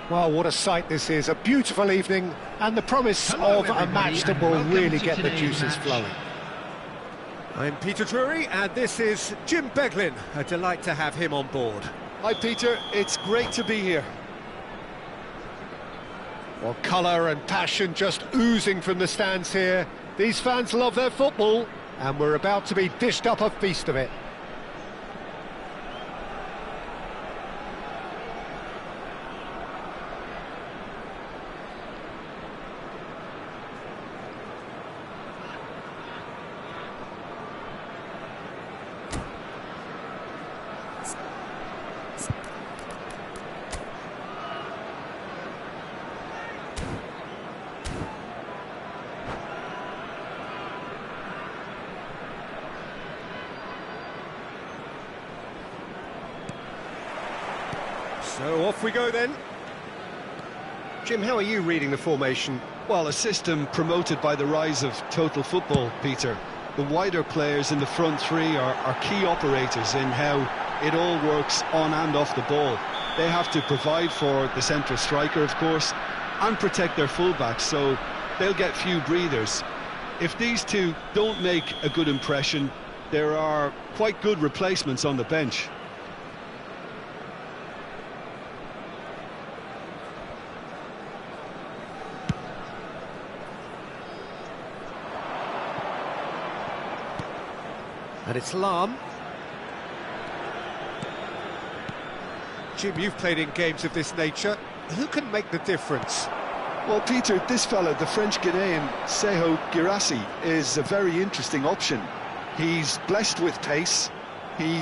Well, what a sight this is. A beautiful evening and the promise of a match that will really get the juices flowing. I'm Peter Drury and this is Jim Beglin. A delight to have him on board. Hi Peter, it's great to be here. Well, colour and passion just oozing from the stands here. These fans love their football and we're about to be dished up a feast of it. So off we go then. Jim, how are you reading the formation? Well, a system promoted by the rise of total football, Peter. the wider players in the front three are key operators in how it all works on and off the ball. They have to provide for the central striker, of course, and protect their fullbacks, so they'll get few breathers. If these two don't make a good impression, there are quite good replacements on the bench. And it's Lam. Jim, you've played in games of this nature. Who can make the difference? Well, Peter, this fella, the French Ghanaian Seho Girassi, is a very interesting option. He's blessed with pace. He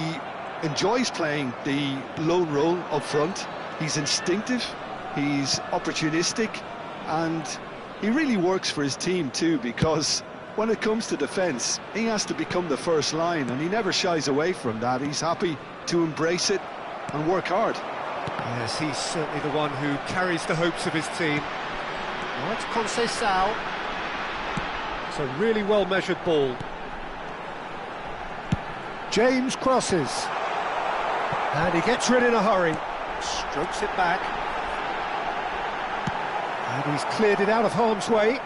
enjoys playing the lone role up front. He's instinctive, he's opportunistic, and he really works for his team too, because when it comes to defence, he has to become the first line, and he never shies away from that. He's happy to embrace it and work hard. Yes, he's certainly the one who carries the hopes of his team. Now it's Conceição. It's a really well-measured ball. James crosses. And he gets rid in a hurry. Strokes it back. And he's cleared it out of harm's way.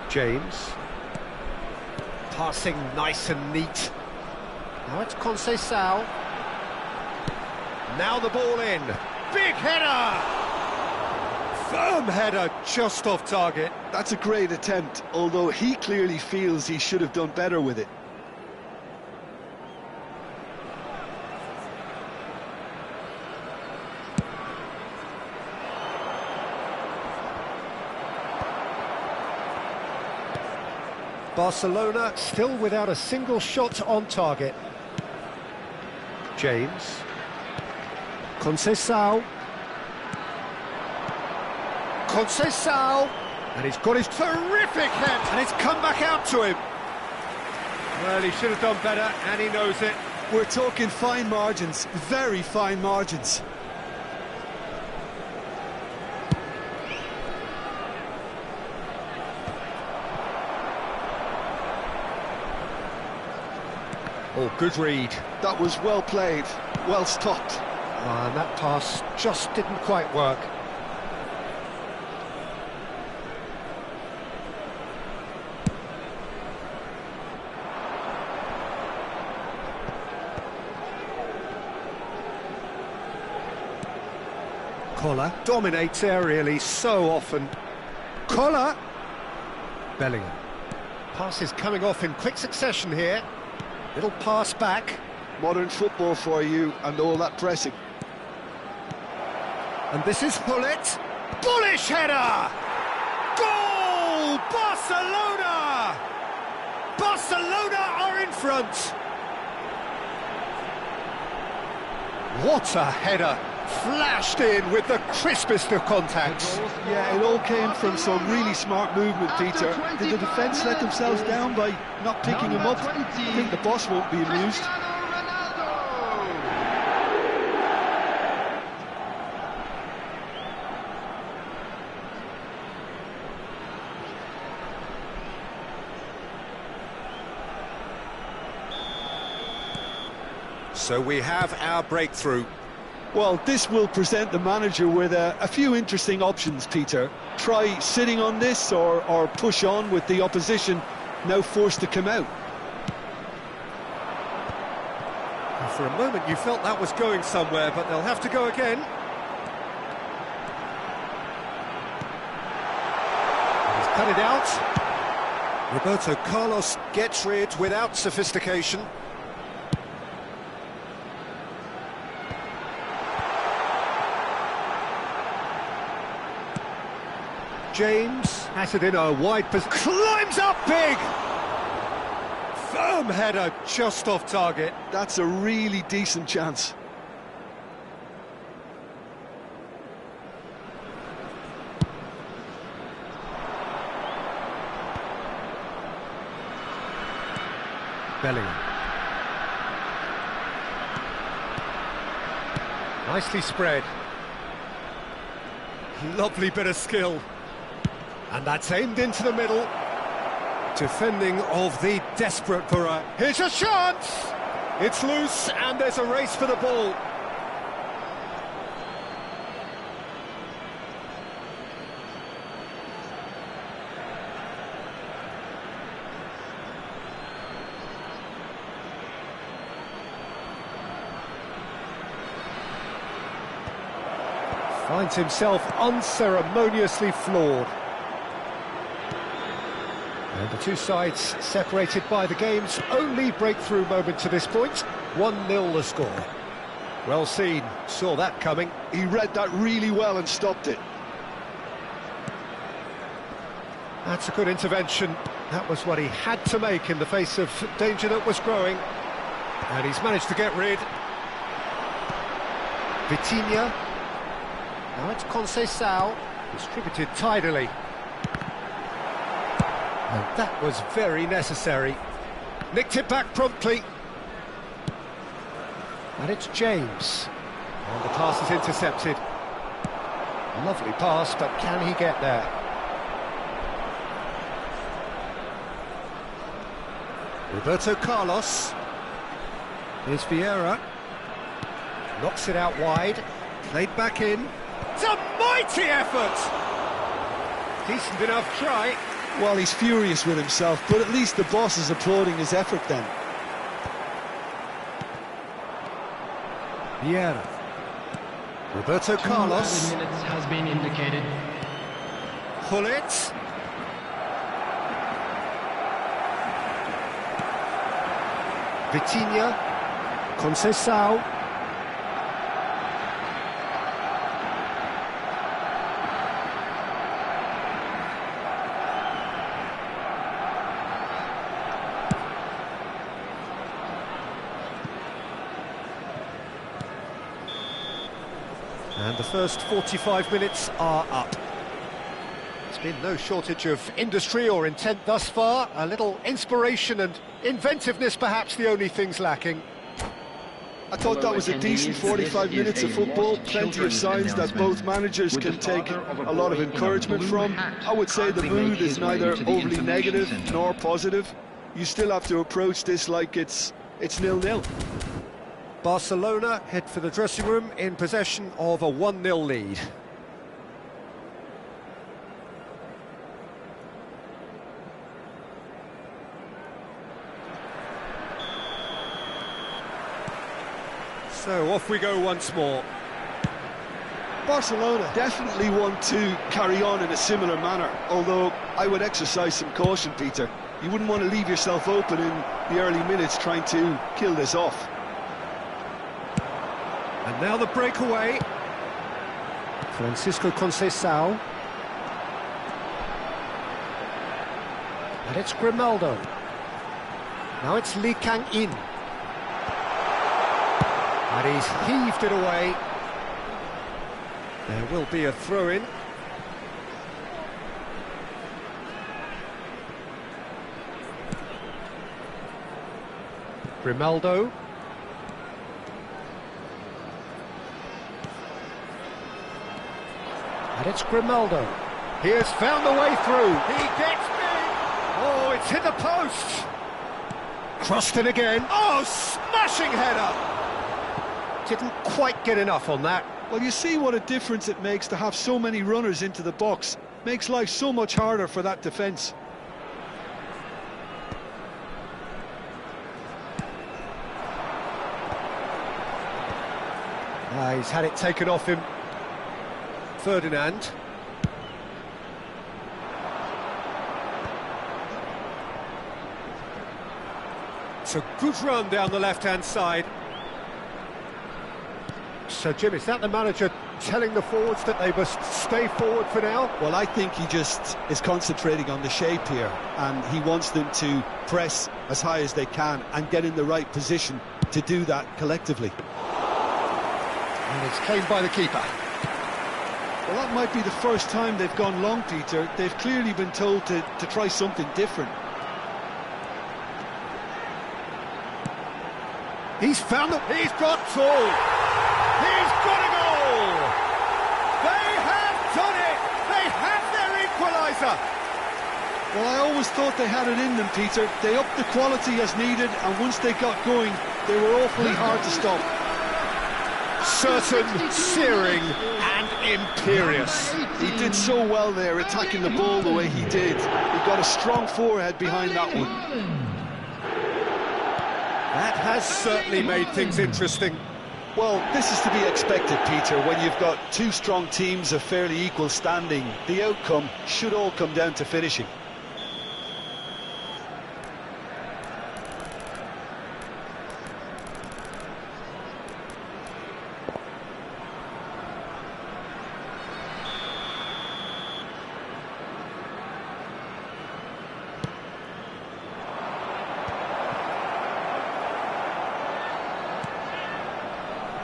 James. Passing nice and neat. Now it's Conceição. Now the ball in. Big header! Firm header, just off target. That's a great attempt, although he clearly feels he should have done better with it. Barcelona still without a single shot on target. James. Conceição. Conceição. And he's got his Terrific head! And it's come back out to him. Well, he should have done better, and he knows it. We're talking fine margins, very fine margins. Oh, good read. That was well played, well stopped. And that pass just didn't quite work. Collar dominates aerially so often. Collar! Bellingham. Passes coming off in quick succession here. Little pass back. Modern football for you, and all that pressing. And this is Hullet. Bullish header! Goal! Barcelona! Barcelona are in front! What a header! Flashed in with the crispest of contacts. Yeah, it all came from some really smart movement, Peter. Did the defence let themselves down by not picking him up? I think the boss won't be amused. So we have our breakthrough. Well, this will present the manager with a few interesting options, Peter. Try sitting on this or push on with the opposition now forced to come out. And for a moment you felt that was going somewhere, but they'll have to go again. He's cut it out. Roberto Carlos gets rid without sophistication. James has it in a wide position. Climbs up big! Firm header, just off target. That's a really decent chance. Bellingham. Nicely spread. Lovely bit of skill. And that's aimed into the middle. Defending of the desperate Borough. Here's a chance! It's loose, and there's a race for the ball. Finds himself unceremoniously floored. And the two sides separated by the game's only breakthrough moment to this point. 1-0 the score. Well seen, saw that coming. He read that really well and stopped it. That's a good intervention. That was what he had to make in the face of danger that was growing. And he's managed to get rid. Vitinha. Now it's Conceição, distributed tidily. And that was very necessary. Nicked it back promptly. And it's James. And the pass is intercepted. Lovely pass, but can he get there? Roberto Carlos. Here's Vieira. Knocks it out wide. Played back in. It's a mighty effort! Decent enough try. Well, he's furious with himself, but at least the boss is applauding his effort then. Vieira. Roberto Carlos. 2 minutes has been indicated. Hullet. Vitinha. Conceição. And the first 45 minutes are up. There's been no shortage of industry or intent thus far. A little inspiration and inventiveness, perhaps the only things lacking. I thought that was a decent 45 minutes of football. Plenty of signs that both managers can take a lot of encouragement from. I would say the mood is neither overly negative nor positive. You still have to approach this like it's 0-0. Barcelona head for the dressing room in possession of a 1-0 lead. So off we go once more. Barcelona definitely want to carry on in a similar manner, although I would exercise some caution, Peter. You wouldn't want to leave yourself open in the early minutes trying to kill this off. And now the breakaway. Francisco Conceição. And it's Grimaldo. Now it's Lee Kang-in. And he's heaved it away. There will be a throw-in. Grimaldo. And it's Grimaldo. He has found the way through. He gets big. Oh, it's hit the post. Crossed it again. Oh, smashing header. Didn't quite get enough on that. Well, you see what a difference it makes to have so many runners into the box. Makes life so much harder for that defence. He's had it taken off him. Ferdinand. It's a good run down the left-hand side. So, Jim, is that the manager telling the forwards that they must stay forward for now? Well, I think he just is concentrating on the shape here, and he wants them to press as high as they can and get in the right position to do that collectively. And it's claimed by the keeper. Well, that might be the first time they've gone long, Peter. They've clearly been told to try something different. He's found it. He's got two. He's got a goal. They have done it. They have their header. Well, I always thought they had it in them, Peter. They upped the quality as needed, and once they got going, they were awfully hard to stop. Certain, searing and imperious. He did so well there, attacking the ball the way he did. He got a strong forehead behind that one. That has certainly made things interesting. Well, this is to be expected, Peter, when you've got two strong teams of fairly equal standing. The outcome should all come down to finishing.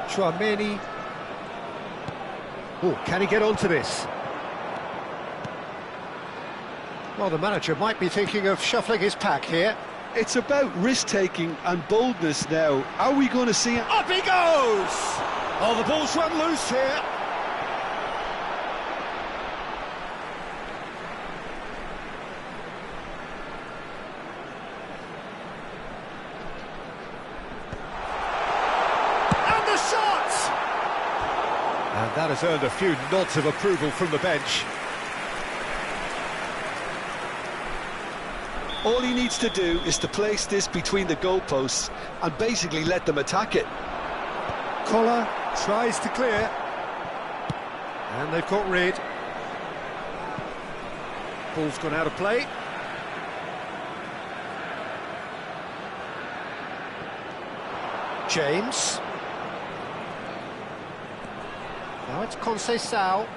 Chouameni. Oh, can he get onto this? Well, the manager might be thinking of shuffling his pack here. It's about risk-taking and boldness now. Are we going to see it? Up he goes! Oh, the ball's run loose here. And that has earned a few nods of approval from the bench. All he needs to do is to place this between the goalposts and basically let them attack it. Collar tries to clear. And they've got rid. Ball's gone out of play. James. Now it's Conceição.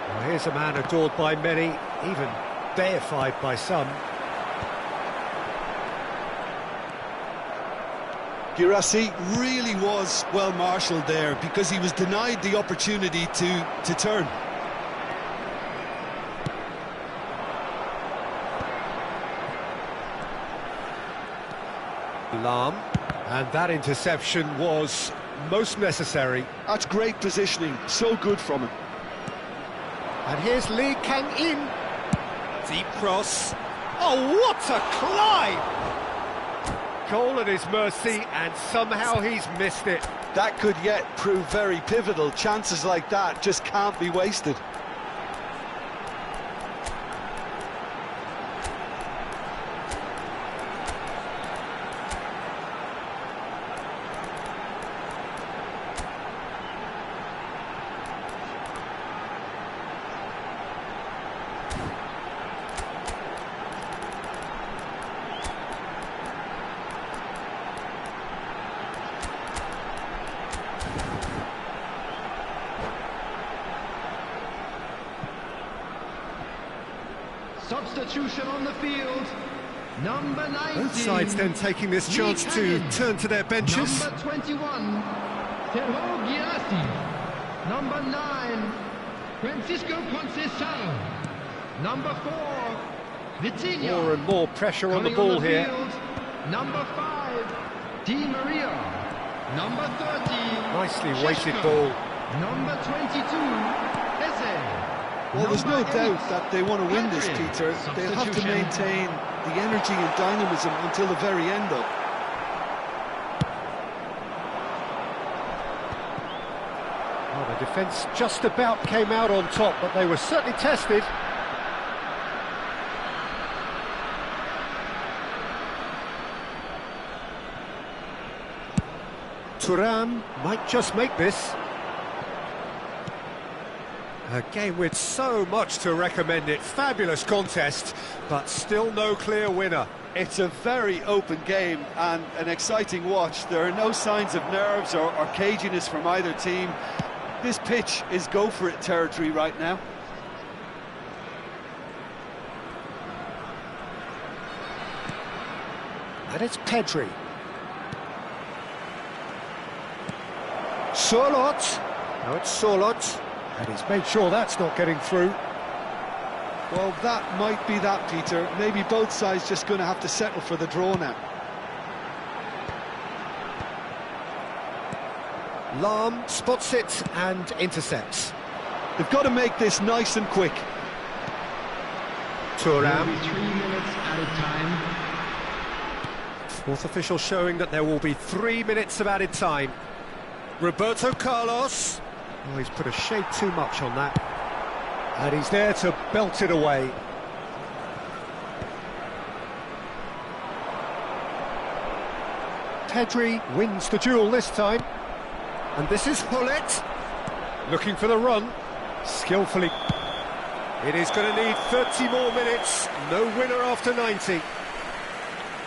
Well, here's a man adored by many, even deified by some. Guirassy really was well marshalled there because he was denied the opportunity to turn. Lam, and that interception was most necessary. That's great positioning, so good from him. And here's Lee Kang-in. Deep cross. Oh, what a climb! Goal at his mercy, and somehow he's missed it. That could yet prove very pivotal. Chances like that just can't be wasted. Substitution on the field, number 19. Both sides then taking this chance to turn to their benches. Number 21, Luonghiu. Number 9, Francisco Conceição. Number 4, Vitinha. More and more pressure on the ball here. Field, number 5, Di Maria. Number 30, Nicely weighted Šeško. ball. Number 22, Eze. Well, there's no Number 8, doubt that they want to win this, Peter. They'll have to Substitution. maintain the energy and dynamism until the very end, though. Well, the defence just about came out on top, but they were certainly tested. Thuram might just make this. A game with so much to recommend it. Fabulous contest, but still no clear winner. It's a very open game and an exciting watch. There are no signs of nerves or caginess from either team. This pitch is go-for-it territory right now. And it's Pedri. Sorloth. Now it's Sorloth. And he's made sure that's not getting through. Well, that might be that, Peter. Maybe both sides just going to have to settle for the draw now. Lam spots it and intercepts. They've got to make this nice and quick. Thuram. 3 minutes added time. Fourth official showing that there will be 3 minutes of added time. Roberto Carlos. Oh, he's put a shade too much on that. And he's there to belt it away. Pedri wins the duel this time. And this is Hullet. Looking for the run. Skillfully. It is going to need 30 more minutes. No winner after 90.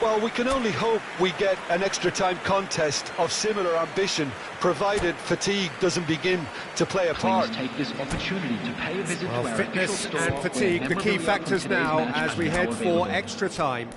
Well, we can only hope we get an extra time contest of similar ambition, provided fatigue doesn't begin to play a part. Please take this opportunity to pay a visit Well, to our fitness official store and fatigue, where the key memorabilia factors from today's now match as are we now head for available. extra time.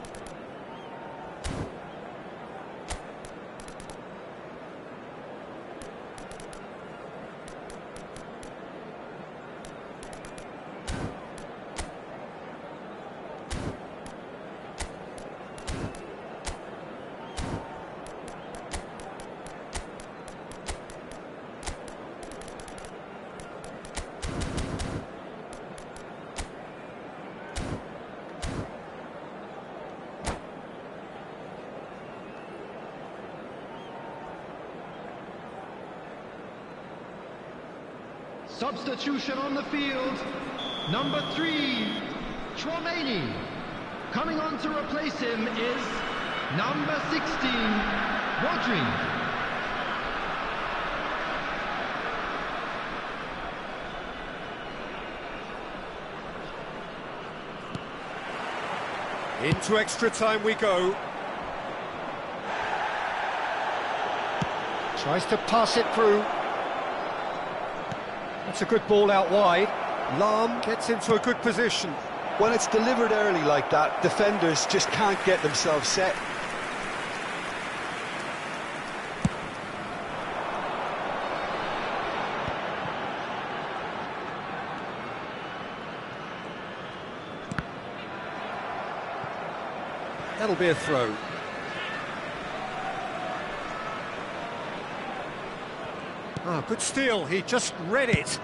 Substitution on the field. Number 3, Chouameni. Coming on to replace him is number 16, Rodri. Into extra time we go. Tries to pass it through. That's a good ball out wide. Lam gets into a good position. When it's delivered early like that, defenders just can't get themselves set. That'll be a throw. Ah, good steal, he just read it.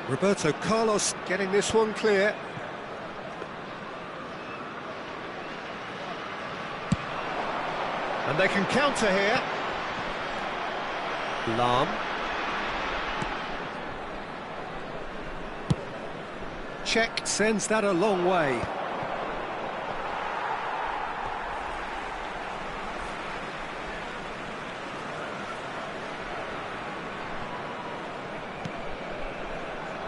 Roberto Carlos getting this one clear. And they can counter here. Lam. Check sends that a long way.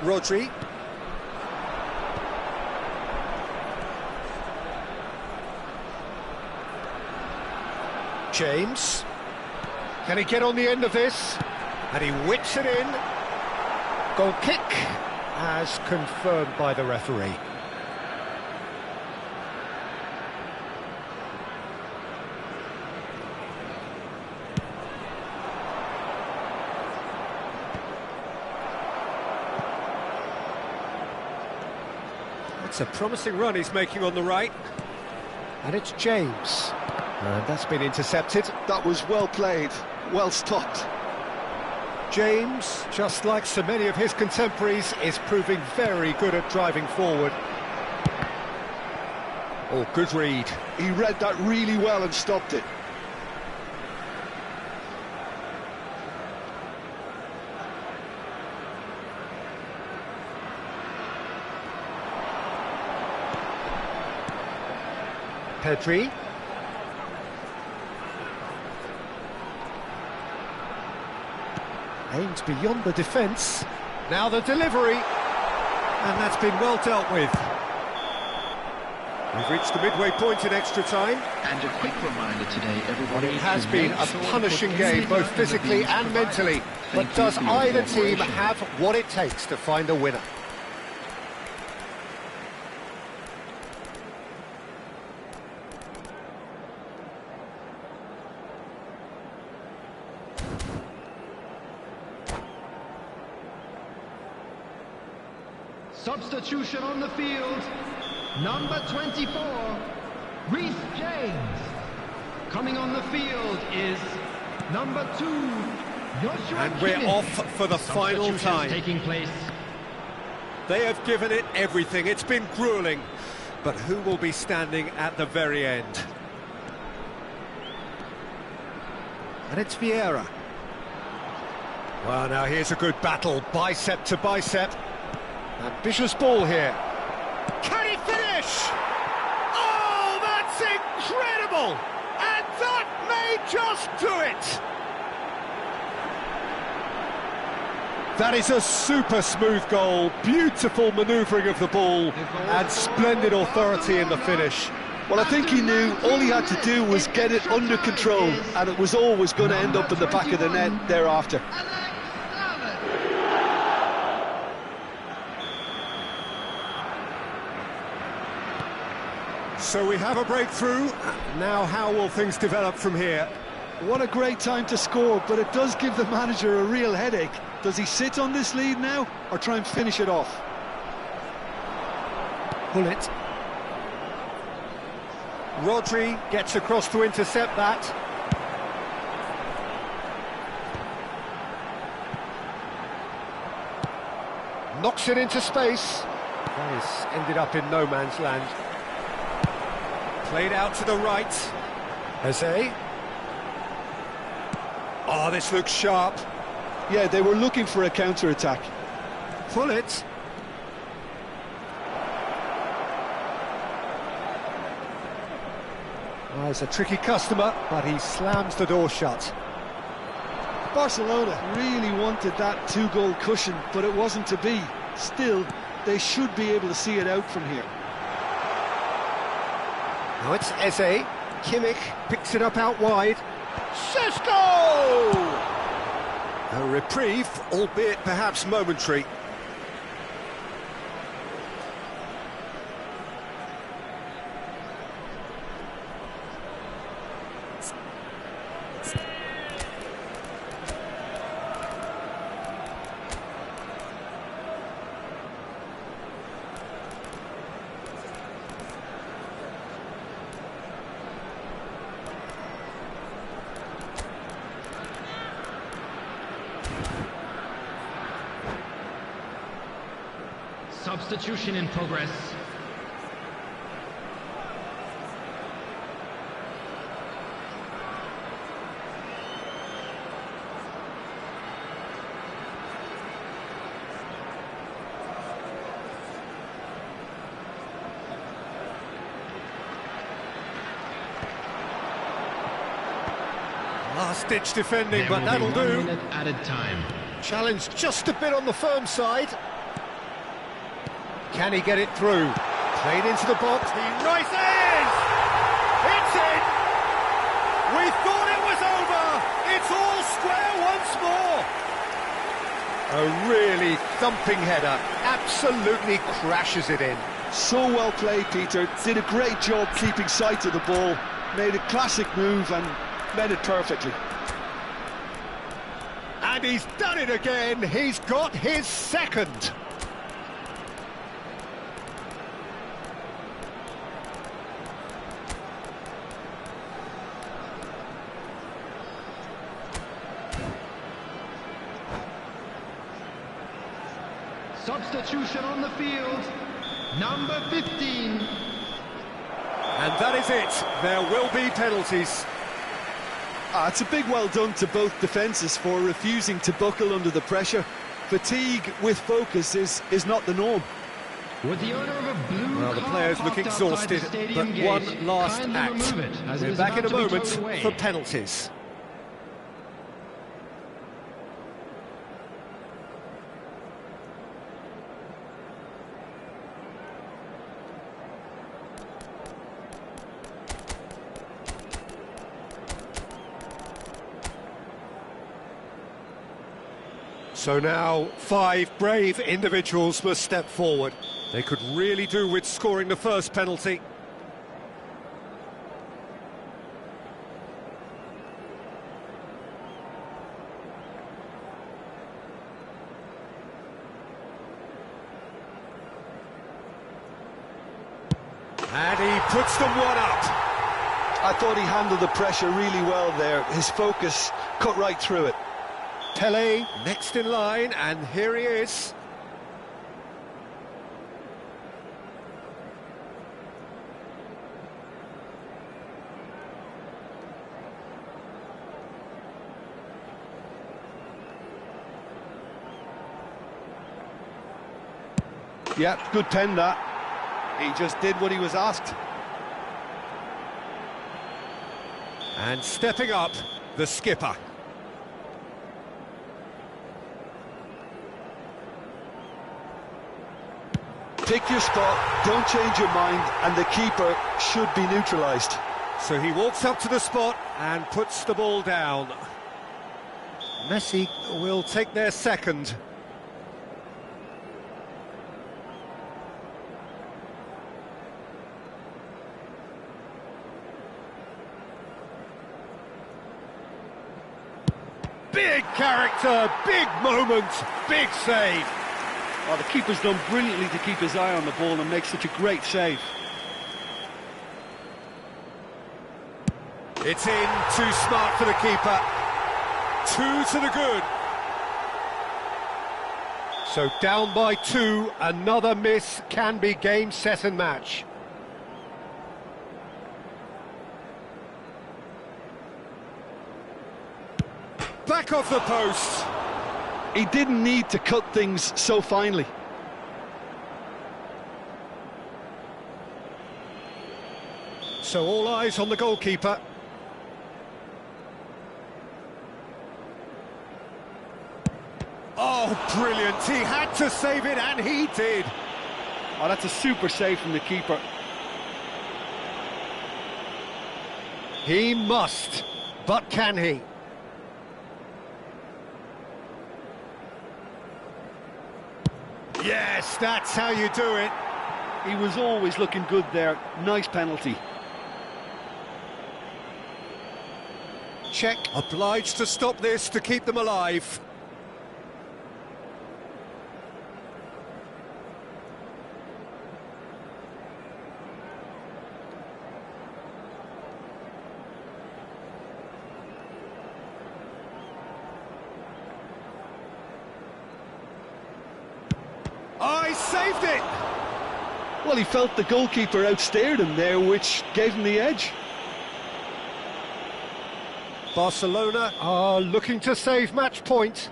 Rodri. James. Can he get on the end of this? And he whips it in. Goal kick, as confirmed by the referee. It's a promising run he's making on the right. And it's James. And that's been intercepted. That was well played, well stopped. James, just like so many of his contemporaries, is proving very good at driving forward. Oh, good read. He read that really well and stopped it. Pedri. Aims beyond the defence. Now the delivery. And that's been well dealt with. We've reached the midway point in extra time. And a quick reminder today, everybody. It has been a punishing game, both physically and mentally. But does either team have what it takes to find a winner? Substitution on the field. Number 24, Reece James. Coming on the field is number 2, And we're off for the final time. Taking place. They have given it everything. It's been grueling. But who will be standing at the very end? And it's Vieira. Well, now here's a good battle, bicep to bicep. Ambitious ball here. Can he finish? Oh, that's incredible! And that may just do it! That is a super smooth goal, beautiful manoeuvring of the ball, and splendid authority in the finish. Well, I think he knew all he had to do was get it under control, and it was always going to end up in the back of the net thereafter. So we have a breakthrough. Now how will things develop from here? What a great time to score, but it does give the manager a real headache. Does he sit on this lead now, or try and finish it off? Pull it. Rodri gets across to intercept that. Knocks it into space. That has ended up in no man's land. Played out to the right. Jose. Oh, this looks sharp. Yeah, they were looking for a counter-attack. Pull it. Well, he's a tricky customer, but he slams the door shut. Barcelona really wanted that two-goal cushion, but it wasn't to be. Still, they should be able to see it out from here. Now it's Eze. Kimmich picks it up out wide. Šeško! A reprieve, albeit perhaps momentary. Substitution in progress. Last-ditch defending, but that'll do. 1 minute added time. Challenge just a bit on the firm side. Can he get it through? Played into the box. He rises! It's in! We thought it was over! It's all square once more! A really thumping header. Absolutely crashes it in. So well played, Peter. Did a great job keeping sight of the ball. Made a classic move and met it perfectly. And he's done it again. He's got his second. Substitution on the field, number 15. And that is it. There will be penalties. It's a big well done to both defences for refusing to buckle under the pressure. Fatigue with focus is not the norm. With the owner of a blue Well, the players look exhausted, but one last act. We're back in a moment for penalties. So now 5 brave individuals must step forward. They could really do with scoring the first penalty. And he puts them one up. I thought he handled the pressure really well there. His focus cut right through it. Pele next in line, and here he is. Yeah, good pen that. He just did what he was asked. And stepping up, the skipper. Pick your spot, don't change your mind, and the keeper should be neutralised. So he walks up to the spot and puts the ball down. Messi will take their second. Big character, big moment, big save. Oh, the keeper's done brilliantly to keep his eye on the ball and make such a great save. It's in, too smart for the keeper. 2 to the good. So down by 2, another miss can be game, set and match. Back off the post. He didn't need to cut things so finely. So all eyes on the goalkeeper. Oh, brilliant. He had to save it, and he did. Oh, that's a super save from the keeper. He must, but can he? Yes, that's how you do it. He was always looking good there. Nice penalty. Czech obliged to stop this to keep them alive. I saved it! Well, he felt the goalkeeper outsteered him there, which gave him the edge. Barcelona are looking to save match point.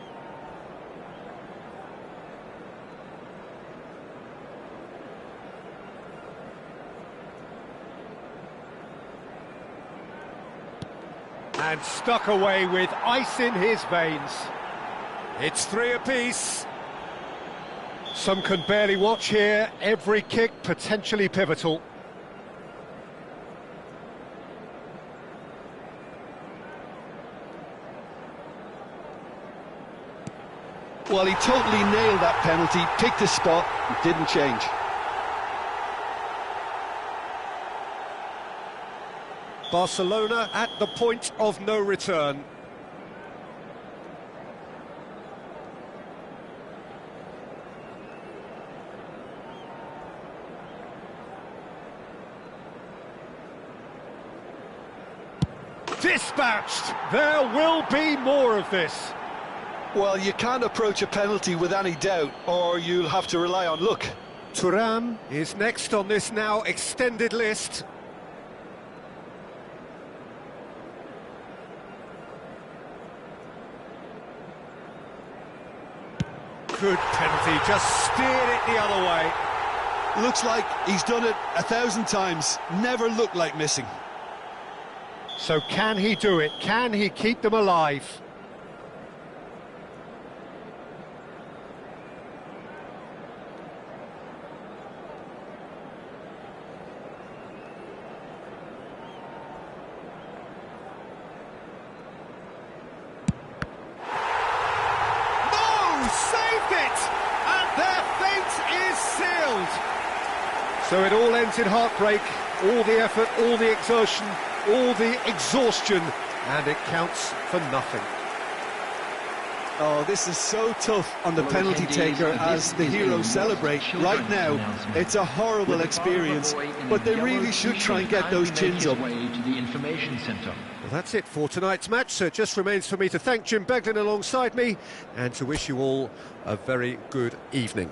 And stuck away with ice in his veins. It's 3 apiece. Some can barely watch here, every kick potentially pivotal. Well, he totally nailed that penalty, picked his spot, and didn't change. Barcelona at the point of no return. Dispatched! There will be more of this. Well, you can't approach a penalty with any doubt, or you'll have to rely on luck. Thuram is next on this now extended list. Good penalty, just steered it the other way. Looks like he's done it 1,000 times, never looked like missing. So can he do it? Can he keep them alive? So it all ends in heartbreak, all the effort, all the exertion, all the exhaustion, and it counts for nothing. Oh, this is so tough on the penalty taker as the heroes celebrate. Right now, it's a horrible experience, but they really should try and get those chins up. To the information centre. That's it for tonight's match, so it just remains for me to thank Jim Beglin alongside me and to wish you all a very good evening.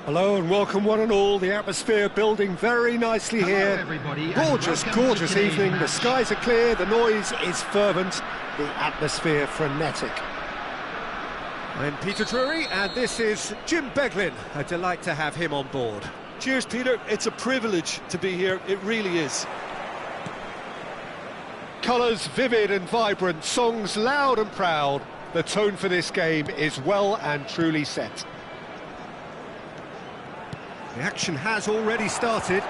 Hello and welcome one and all. The atmosphere building very nicely here. Everybody, Gorgeous, gorgeous evening. The skies are clear, the noise is fervent, the atmosphere frenetic. I'm Peter Drury and this is Jim Beglin. A delight to have him on board. Cheers, Peter. It's a privilege to be here. It really is. Colours vivid and vibrant, songs loud and proud. The tone for this game is well and truly set. The action has already started.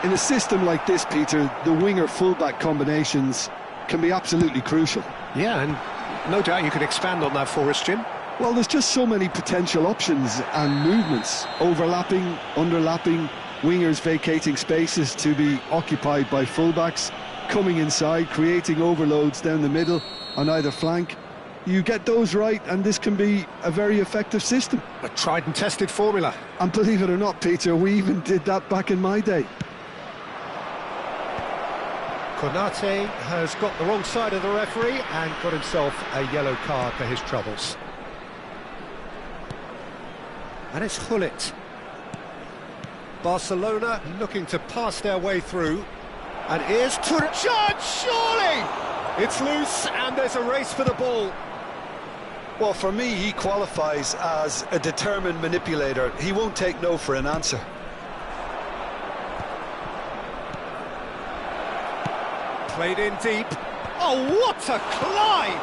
In a system like this, Peter, the winger-fullback combinations can be absolutely crucial. Yeah, and no doubt you could expand on that for us, Jim. Well, there's just so many potential options and movements, overlapping, underlapping, wingers vacating spaces to be occupied by fullbacks, coming inside, creating overloads down the middle on either flank. You get those right and this can be a very effective system. A tried and tested formula. And believe it or not, Peter, we even did that back in my day. Konate has got the wrong side of the referee and got himself a yellow card for his troubles. And it's Hullet. Barcelona looking to pass their way through. And here's Judge, surely! It's loose and there's a race for the ball. Well, for me, he qualifies as a determined manipulator. He won't take no for an answer. Played in deep. Oh, what a climb!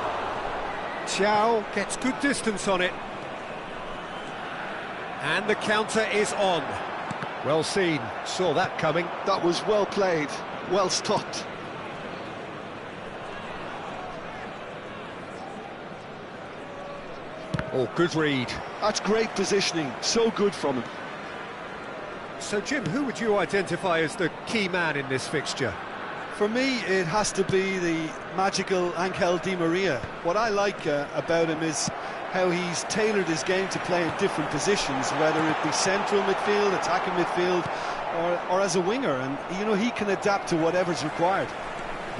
Chow gets good distance on it. And the counter is on. Well seen, saw that coming. That was well played, well stopped. Oh, good read. That's great positioning, so good from him. So, Jim, who would you identify as the key man in this fixture? For me, it has to be the magical Angel Di Maria. What I like about him is how he's tailored his game to play in different positions, whether it be central midfield, attacking midfield, or as a winger. And, you know, he can adapt to whatever's required.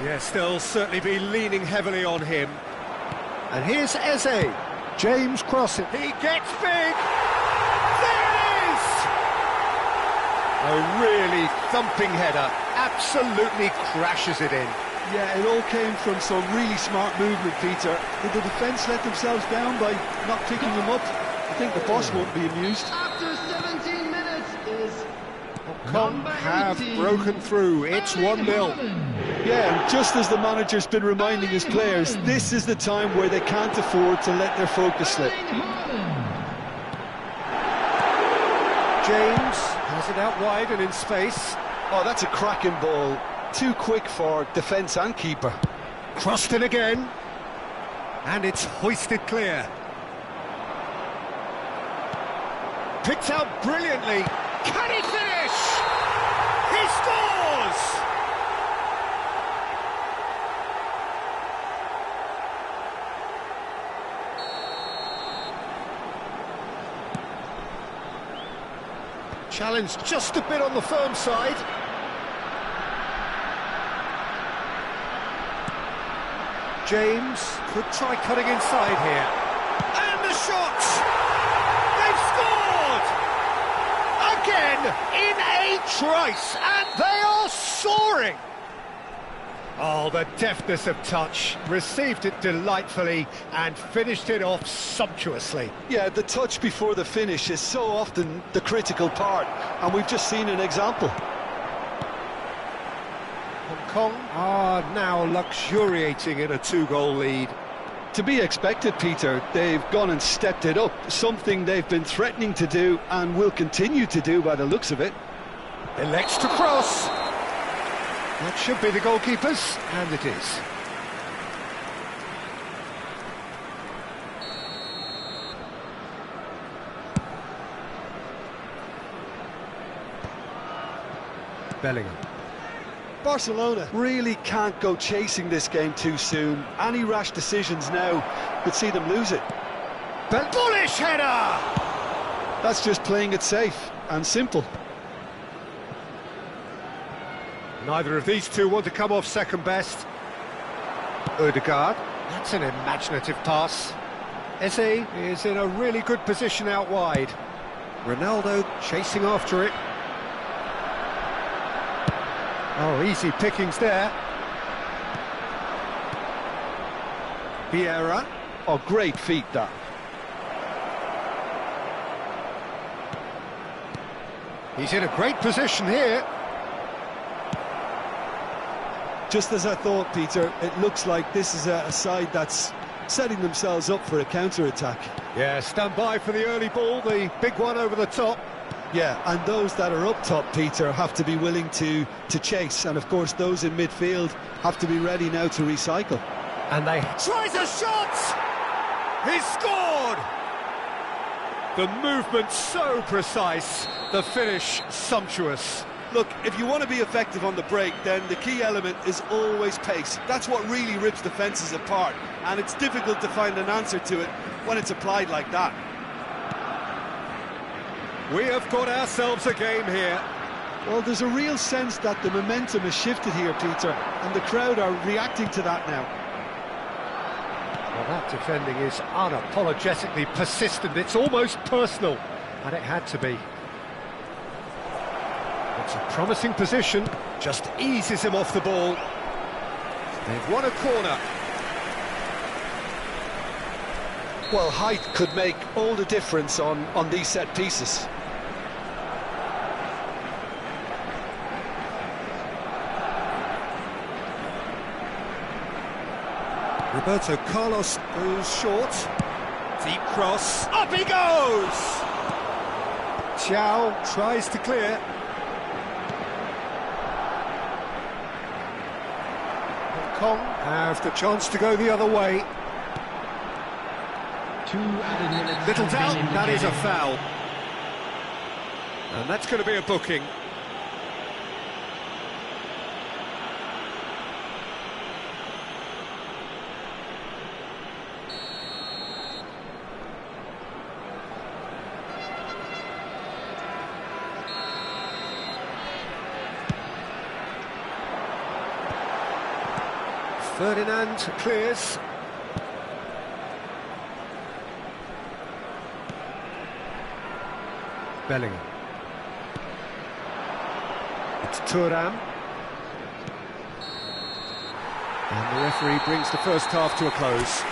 Yes, they'll certainly be leaning heavily on him. And here's Eze. James crossing. He gets big! There it is! A really thumping header. Absolutely crashes it in. Yeah, it all came from some really smart movement, Peter. Did the defence let themselves down by not picking him up? I think the boss won't be amused. After 17 minutes is Con have broken through. It's 1-0. Yeah, and just as the manager's been reminding his players, this is the time where they can't afford to let their focus slip. James has it out wide and in space. Oh, that's a cracking ball. Too quick for defence and keeper. Crossed in again. And it's hoisted clear. Picked out brilliantly. Can he finish? He scores! Challenge just a bit on the firm side. James could try cutting inside here. And the shot! They've scored! Again, in a trice, and they are soaring! Oh, the deftness of touch. Received it delightfully and finished it off sumptuously. Yeah, the touch before the finish is so often the critical part, and we've just seen an example. Hong Kong are now luxuriating in a 2-goal lead. To be expected, Peter. They've gone and stepped it up, something they've been threatening to do and will continue to do by the looks of it. Elects to cross. That should be the goalkeepers, and it is. Bellingham. Barcelona really can't go chasing this game too soon. Any rash decisions now could see them lose it. Bullish header! That's just playing it safe and simple. Neither of these two want to come off second best. Odegaard, that's an imaginative pass. Eze is in a really good position out wide. Ronaldo chasing after it. Oh, easy pickings there. Vieira. Oh, great feat, that. He's in a great position here. Just as I thought, Peter, it looks like this is a side that's setting themselves up for a counter-attack. Yeah, stand by for the early ball, the big one over the top. Yeah, and those that are up top, Peter, have to be willing to chase. And, of course, those in midfield have to be ready now to recycle. And they... Tries a shot! He's scored! The movement so precise, the finish sumptuous. Look, if you want to be effective on the break, then the key element is always pace. That's what really rips defences apart, and it's difficult to find an answer to it when it's applied like that. We have got ourselves a game here. Well, there's a real sense that the momentum has shifted here, Peter, and the crowd are reacting to that now. Well, that defending is unapologetically persistent. It's almost personal. And it had to be. It's a promising position, just eases him off the ball. They've won a corner. Well, height could make all the difference on these set pieces. Roberto Carlos goes short. Deep cross. Up he goes! Chow tries to clear. Hong Kong have the chance to go the other way. 2 added minutes. Little have doubt, been that is a indicated. foul. And that's going to be a booking. Ferdinand clears. Bellingham. It's Thuram. And the referee brings the first half to a close.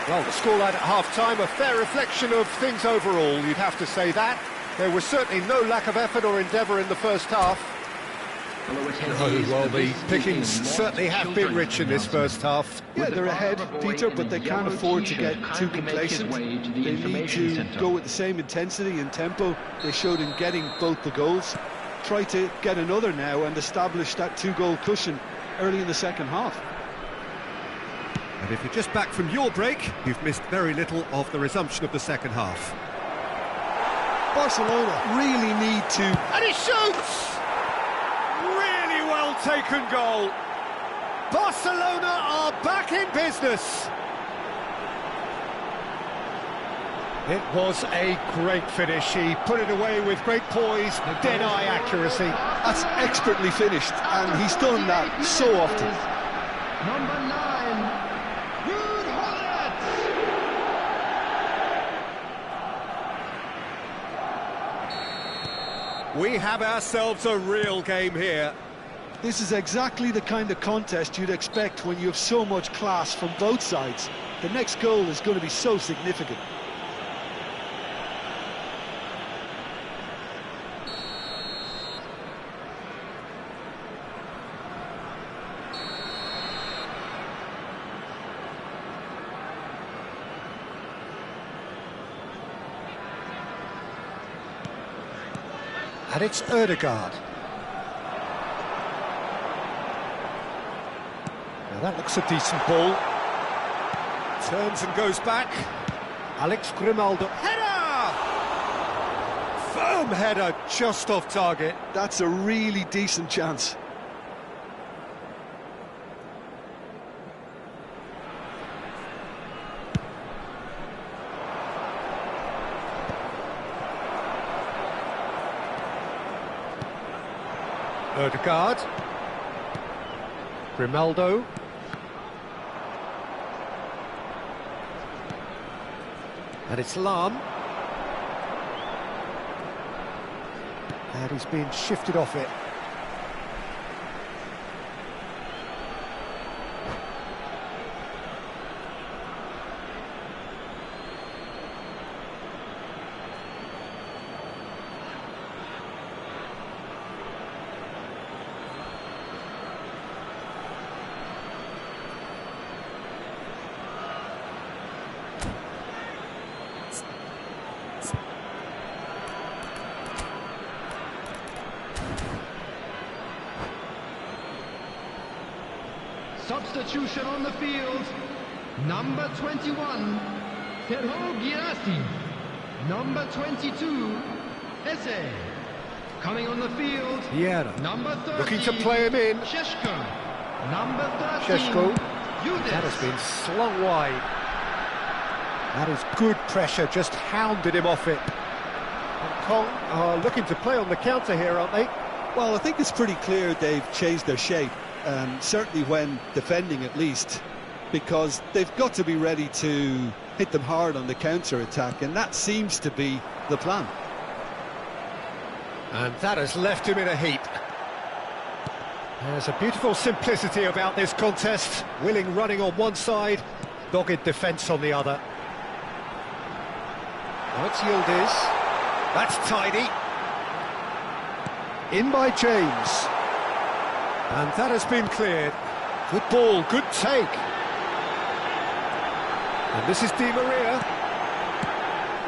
Well, the scoreline at half-time, a fair reflection of things overall, you'd have to say that. There was certainly no lack of effort or endeavour in the first half. Well, the pickings certainly have been rich in this first half. Yeah, they're ahead, Peter, but they can't afford to get too complacent. They need to go with the same intensity and tempo they showed in getting both the goals. Try to get another now and establish that 2-goal cushion early in the second half. And if you're just back from your break, you've missed very little of the resumption of the second half. Barcelona really need to... And he shoots! Really well taken goal. Barcelona are back in business. It was a great finish. He put it away with great poise, dead-eye accuracy. That's expertly finished, and he's done that so often. Number 9, Ruud Gullit. We have ourselves a real game here. This is exactly the kind of contest you'd expect when you have so much class from both sides. The next goal is going to be so significant. And it's Ødegaard. Now that looks a decent ball. Turns and goes back. Alex Grimaldo. Header! Firm header, just off target. That's a really decent chance. Ødegaard. Grimaldo. And it's Lahm. And he's been shifted off it. Substitution on the field. Number 21, Sergio Girassi. Number 22, Esse. Coming on the field. Vieira. Number 30, Looking to play him in. Šeško. Number 13, Šeško. Judes. That has been slung wide. That is good pressure, just hounded him off it. Hong Kong are looking to play on the counter here, aren't they? Well, I think it's pretty clear they've changed their shape, certainly when defending at least, because they've got to be ready to hit them hard on the counter-attack, and that seems to be the plan. And that has left him in a heap. There's a beautiful simplicity about this contest. Willing running on one side, dogged defence on the other. Now it's Yildiz. That's tidy. In by James. And that has been cleared. Good ball, good take. And this is Di Maria.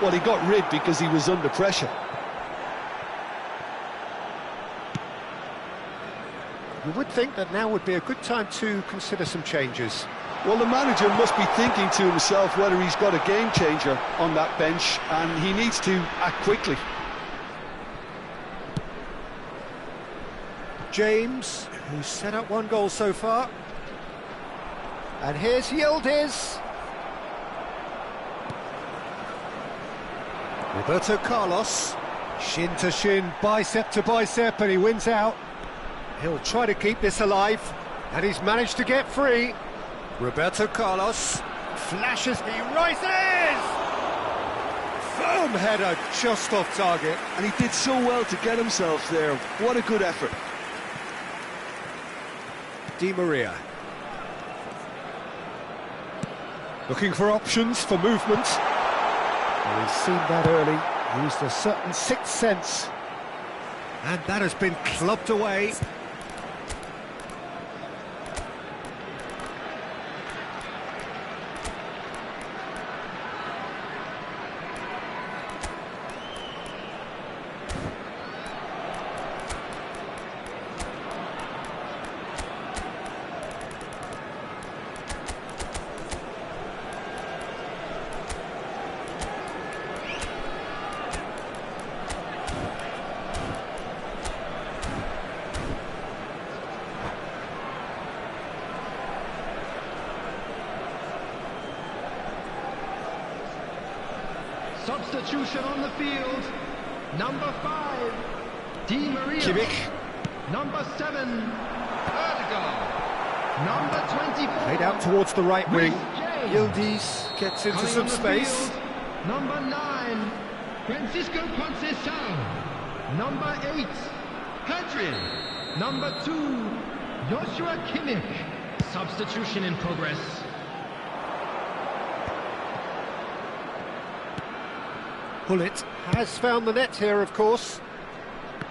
Well, he got rid because he was under pressure. You would think that now would be a good time to consider some changes. Well, the manager must be thinking to himself whether he's got a game changer on that bench, and he needs to act quickly. James, who's set up one goal so far. And here's Yildiz. Roberto Carlos. Shin to shin, bicep to bicep, and he wins out. He'll try to keep this alive, and he's managed to get free. Roberto Carlos flashes, he rises! Firm header, just off target. And he did so well to get himself there. What a good effort. Di Maria. Looking for options, for movement. Well, he's seen that early, used a certain sixth sense. And that has been clubbed away. Substitution on the field. Number 5, Di Maria. Kimmich. Number 7, Erdogan. Number 24. Played out towards the right wing. James. Yildiz gets into Coming some on the space. field, number 9, Francisco Conceição. Number 8, Hadrian. Number 2, Joshua Kimmich. Substitution in progress. Hullet has found the net here, of course.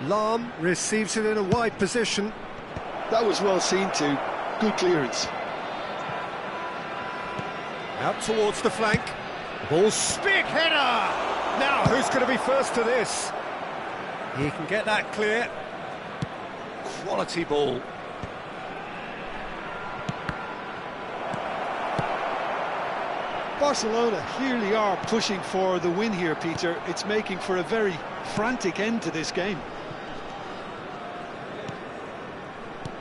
Lahm receives it in a wide position. That was well seen too. Good clearance. Out towards the flank. The ball's big header! Now, who's going to be first to this? He can get that clear. Quality ball. Barcelona clearly are pushing for the win here, Peter. It's making for a very frantic end to this game.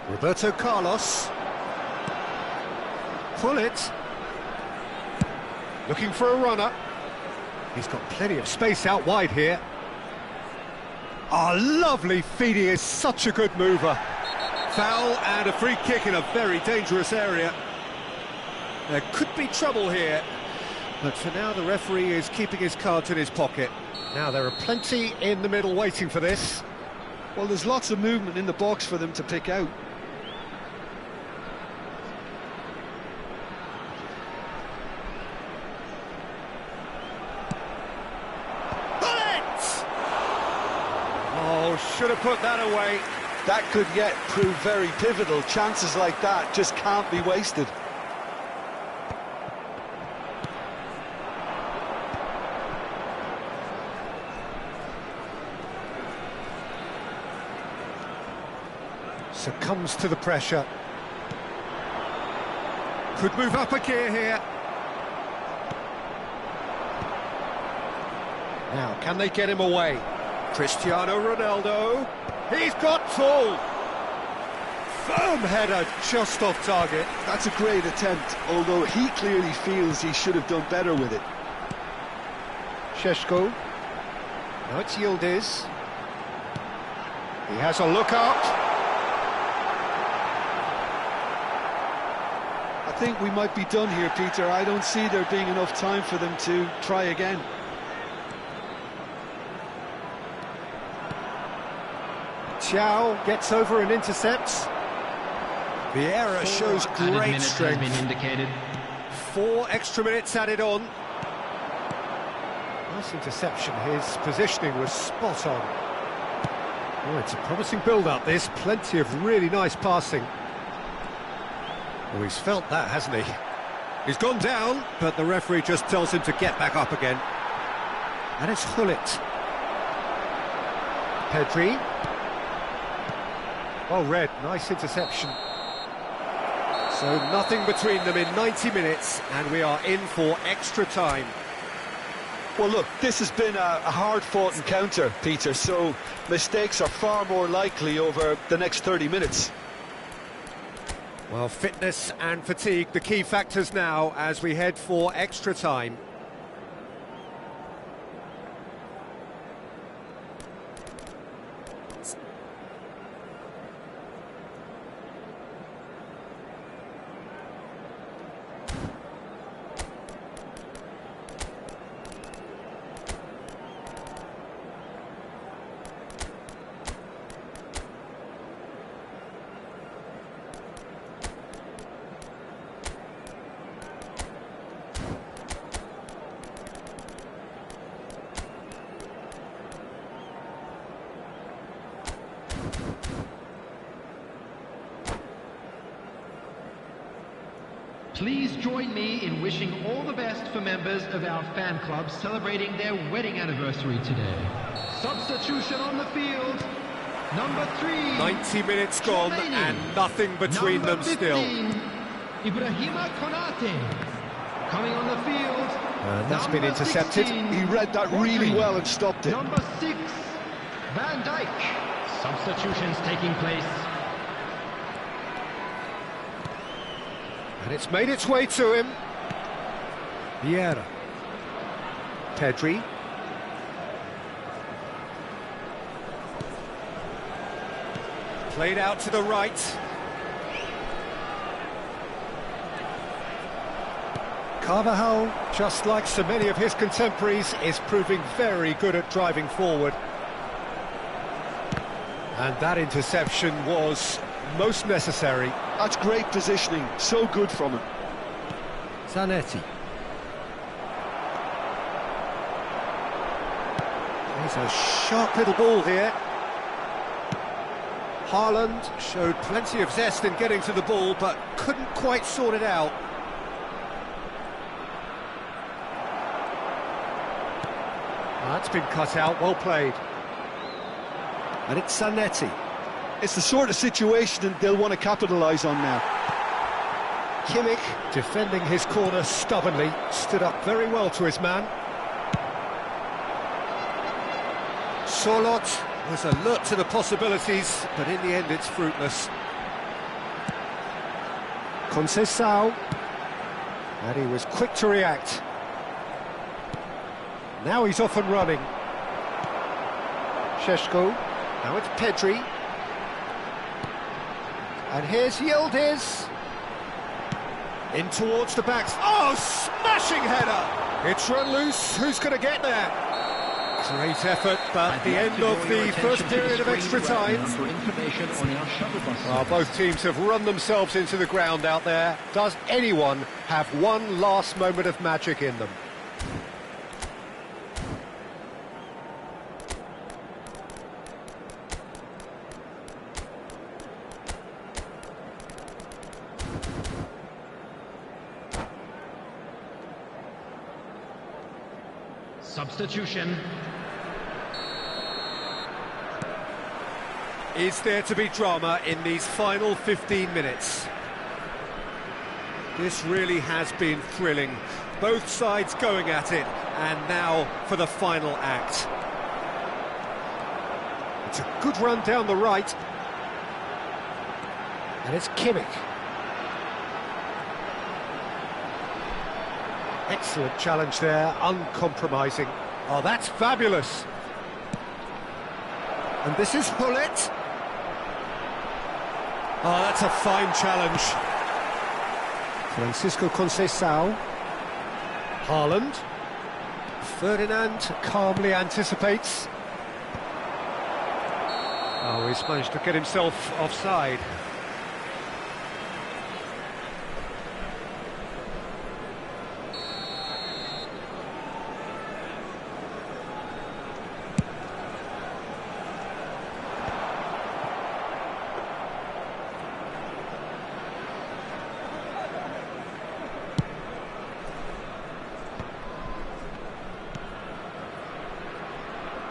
Roberto Carlos. Hullet. Looking for a runner. He's got plenty of space out wide here. Lovely feed, he is such a good mover. Foul and a free kick in a very dangerous area. There could be trouble here, but for now the referee is keeping his cards in his pocket. Now there are plenty in the middle waiting for this. Well, there's lots of movement in the box for them to pick out. Oh, should have put that away. That could yet prove very pivotal. Chances like that just can't be wasted. Succumbs to the pressure. Could move up a gear here. Now, can they get him away? Cristiano Ronaldo. He's got full. Firm header, just off target. That's a great attempt, although he clearly feels he should have done better with it. Šeško. Now it's Yildiz. He has a look up. I think we might be done here, Peter. I don't see there being enough time for them to try again. Xiao gets over and intercepts. Vieira shows great strength. Has been indicated. 4 extra minutes added on. Nice interception. His positioning was spot on. Oh, it's a promising build-up, this. Plenty of really nice passing. Oh, he's felt that, hasn't he? He's gone down, but the referee just tells him to get back up again. And it's Hullet. Pedri. Well read, nice interception. So nothing between them in 90 minutes, and we are in for extra time. Well, look, this has been a hard-fought encounter, Peter, so mistakes are far more likely over the next 30 minutes. Well, fitness and fatigue, the key factors now as we head for extra time. Please join me in wishing all the best for members of our fan club celebrating their wedding anniversary today. Substitution on the field, number 3. 90 minutes gone and nothing between them still. Ibrahima Konate coming on the field. That's been intercepted. 16, He read that really well and stopped it. Number 6, Van Dijk. Substitutions taking place. And it's made its way to him. Vieira. Pedri. Played out to the right. Carvajal, just like so many of his contemporaries, is proving very good at driving forward. And that interception was most necessary. That's great positioning, so good from him. Zanetti. He's a sharp little ball here. Haaland showed plenty of zest in getting to the ball, but couldn't quite sort it out. That's been cut out, well played. And it's Zanetti. It's the sort of situation they'll want to capitalise on now. Kimmich, defending his corner stubbornly, stood up very well to his man. Solot was alert to the possibilities, but in the end it's fruitless. Conceição, and he was quick to react. Now he's off and running. Šeško, now it's Pedri. And here's Yildiz. In towards the backs. Oh, smashing header! It's run loose. Who's going to get there? Great effort, but the end of the first period of extra time. Well, both teams have run themselves into the ground out there. Does anyone have one last moment of magic in them? Substitution. Is there to be drama in these final 15 minutes? This really has been thrilling. Both sides going at it, and now for the final act. It's a good run down the right. And it's Kimmich. Excellent challenge there, uncompromising. Oh, that's fabulous. And this is Hullet. Oh, that's a fine challenge. Francisco Conceição. Haaland. Ferdinand calmly anticipates. Oh, he's managed to get himself offside.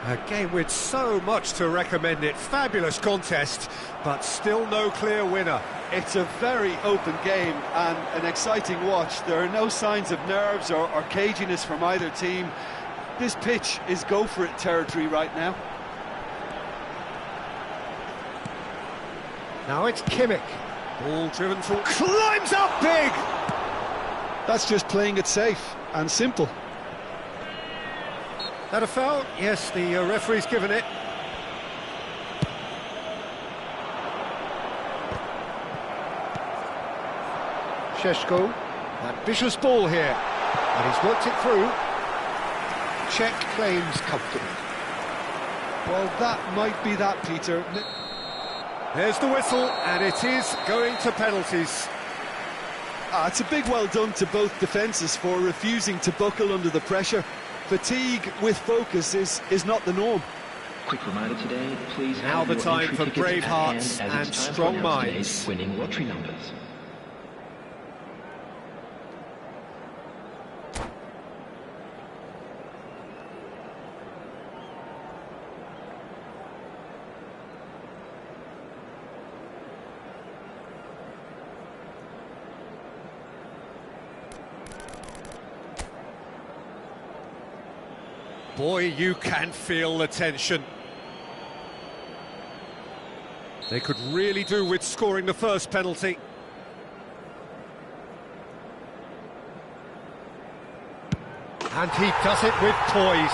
A game with so much to recommend it. Fabulous contest, but still no clear winner. It's a very open game and an exciting watch. There are no signs of nerves or caginess from either team. This pitch is go-for-it territory right now. Now it's Kimmich. Ball driven for... climbs up big! That's just playing it safe and simple. That a foul? Yes, the referee's given it. Šeško, ambitious ball here, and he's worked it through. Czech claims comfortably. Well, that might be that, Peter. There's the whistle, and it is going to penalties. It's a big well done to both defences for refusing to buckle under the pressure. Fatigue with focus is not the norm. Quick reminder today, please Now have the your time entry for tickets brave at hearts hand, as and it's time strong to announce minds. today's winning lottery numbers. Boy, you can feel the tension. They could really do with scoring the first penalty. And he does it with poise.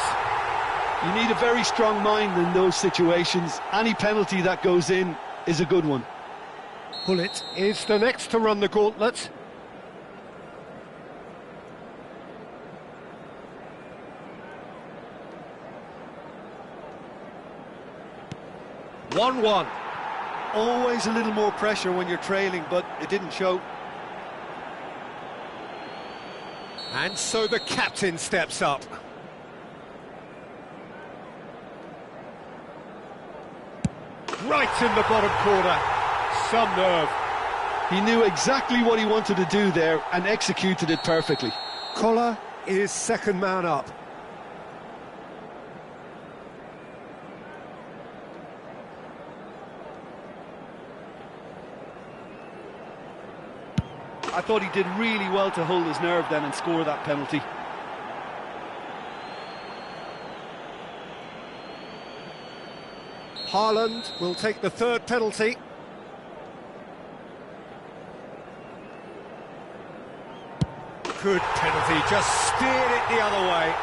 You need a very strong mind in those situations. Any penalty that goes in is a good one. Bullet is the next to run the gauntlet. One-one. Always a little more pressure when you're trailing, but it didn't show. And so the captain steps up. Right in the bottom corner. Some nerve. He knew exactly what he wanted to do there and executed it perfectly. Koller is second man up. I thought he did really well to hold his nerve then and score that penalty. Haaland will take the third penalty. Good penalty, just steered it the other way.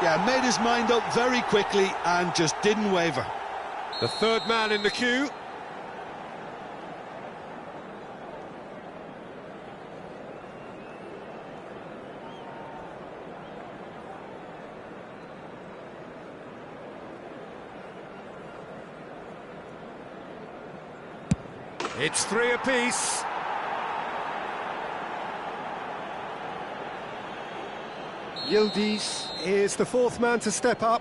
Yeah, made his mind up very quickly and just didn't waver. The third man in the queue. It's three apiece. Yildiz is the fourth man to step up.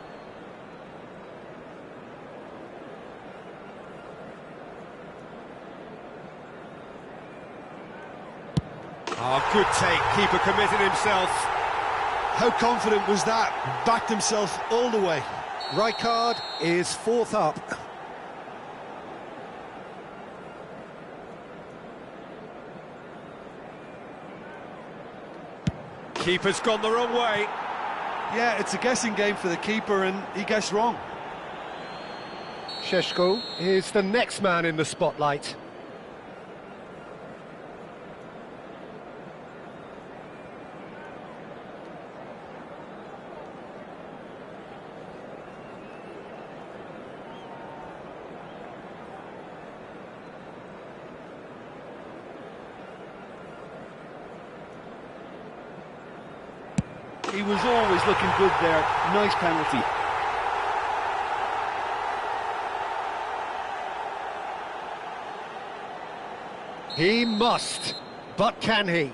Oh, good take, keeper committed himself. How confident was that? Backed himself all the way. Rijkaard is fourth up. Keeper's gone the wrong way. Yeah, it's a guessing game for the keeper and he guessed wrong. Šeško is the next man in the spotlight. He was always looking good there. Nice penalty. He must, but can he?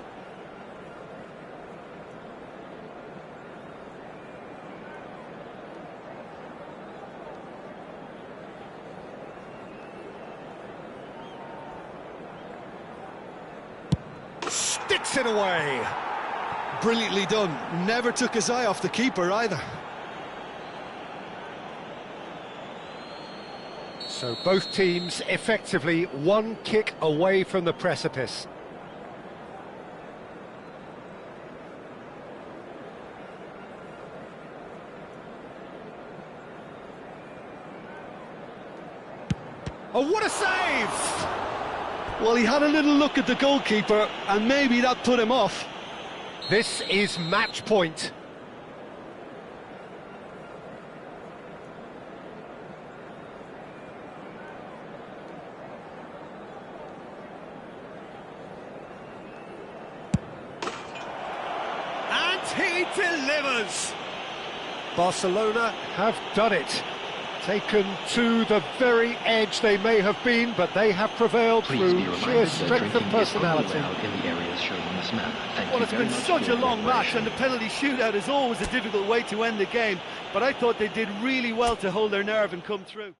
Sticks it away. Brilliantly done. Never took his eye off the keeper either. So both teams effectively one kick away from the precipice. Oh, what a save! Well, he had a little look at the goalkeeper, and maybe that put him off. This is match point. And he delivers. Barcelona have done it. Taken to the very edge they may have been, but they have prevailed through sheer strength and personality. In the areas shown on this map. Thank Well, you it's very been much such for a your long match, cooperation. and the penalty shootout is always a difficult way to end the game. But I thought they did really well to hold their nerve and come through.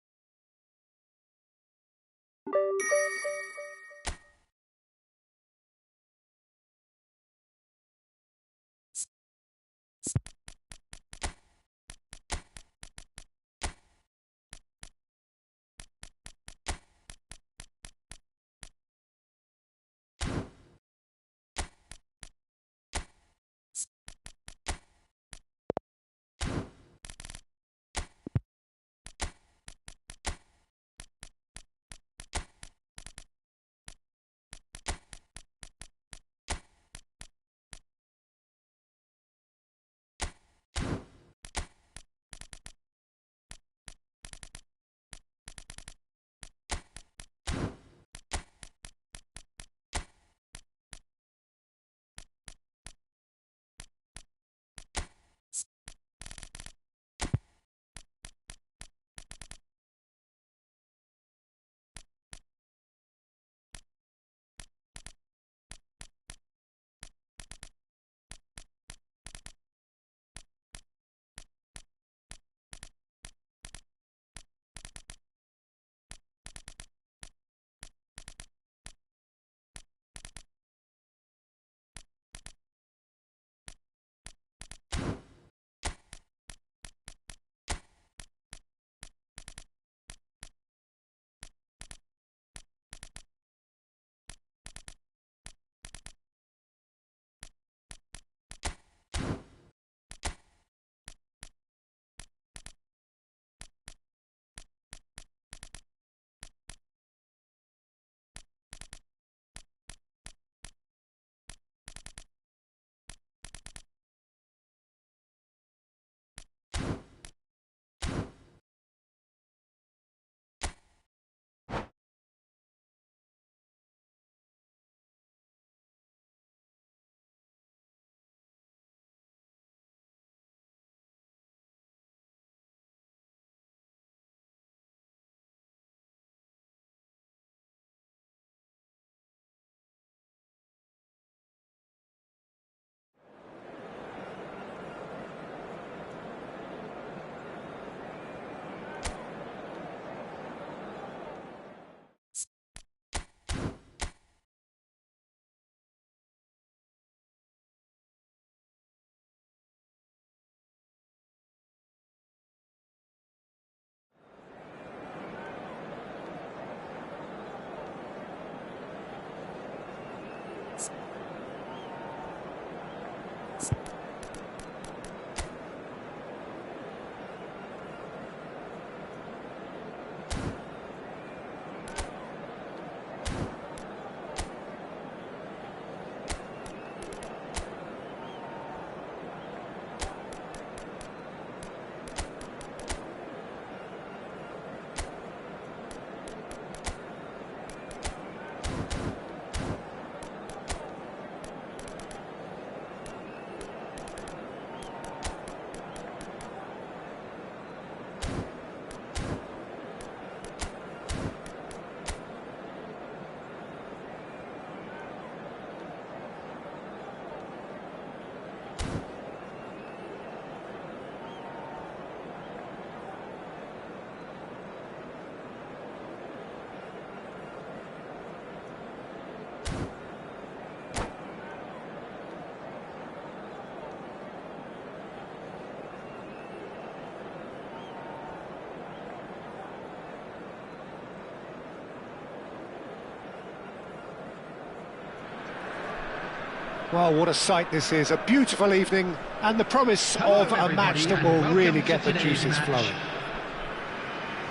Well, what a sight this is. A beautiful evening and the promise of a match that will really get the juices flowing.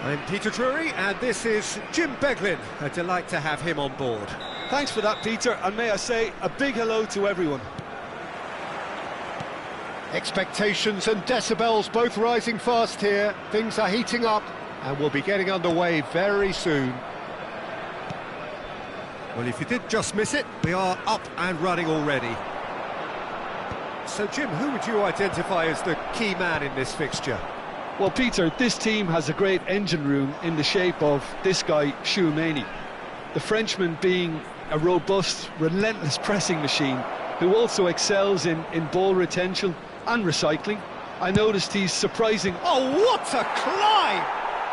I'm Peter Drury, and this is Jim Beglin. A delight to have him on board. Thanks for that, Peter, and may I say a big hello to everyone. Expectations and decibels both rising fast here. Things are heating up and we'll be getting underway very soon. Well, if you did just miss it, we are up and running already. So, Jim, who would you identify as the key man in this fixture? Well, Peter, this team has a great engine room in the shape of this guy, Tchouaméni. The Frenchman being a robust, relentless pressing machine who also excels in ball retention and recycling. I noticed he's surprising. Oh, what a climb!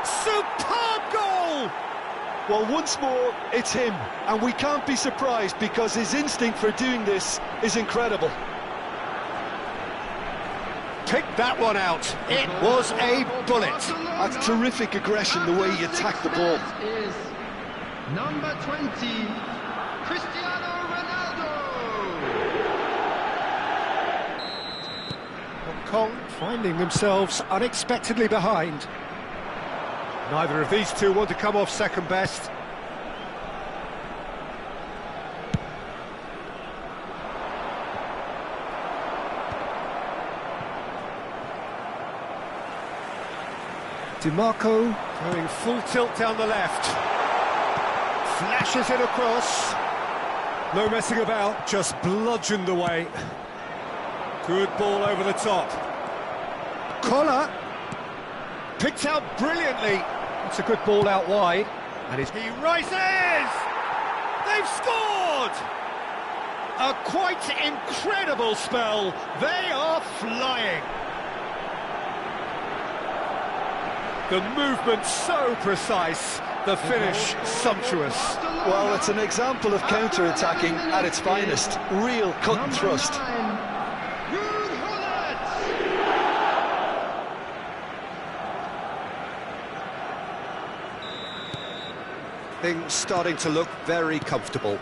Superb goal! Well, once more, it's him, and we can't be surprised because his instinct for doing this is incredible. Pick that one out. It was a bullet. That's terrific aggression, the way he attacked the ball. Is number 20, Cristiano Ronaldo. Hong Kong finding themselves unexpectedly behind. Neither of these two want to come off second best. DiMarco Going full tilt down the left. Flashes it across. No messing about, just bludgeoned away. Good ball over the top. Collar picked out brilliantly. It's a good ball out wide. And he rises! They've scored! A quite incredible spell. They are flying. The movement so precise, the finish sumptuous. Well, it's an example of counter-attacking at its finest. Real cut and thrust. Things starting to look very comfortable.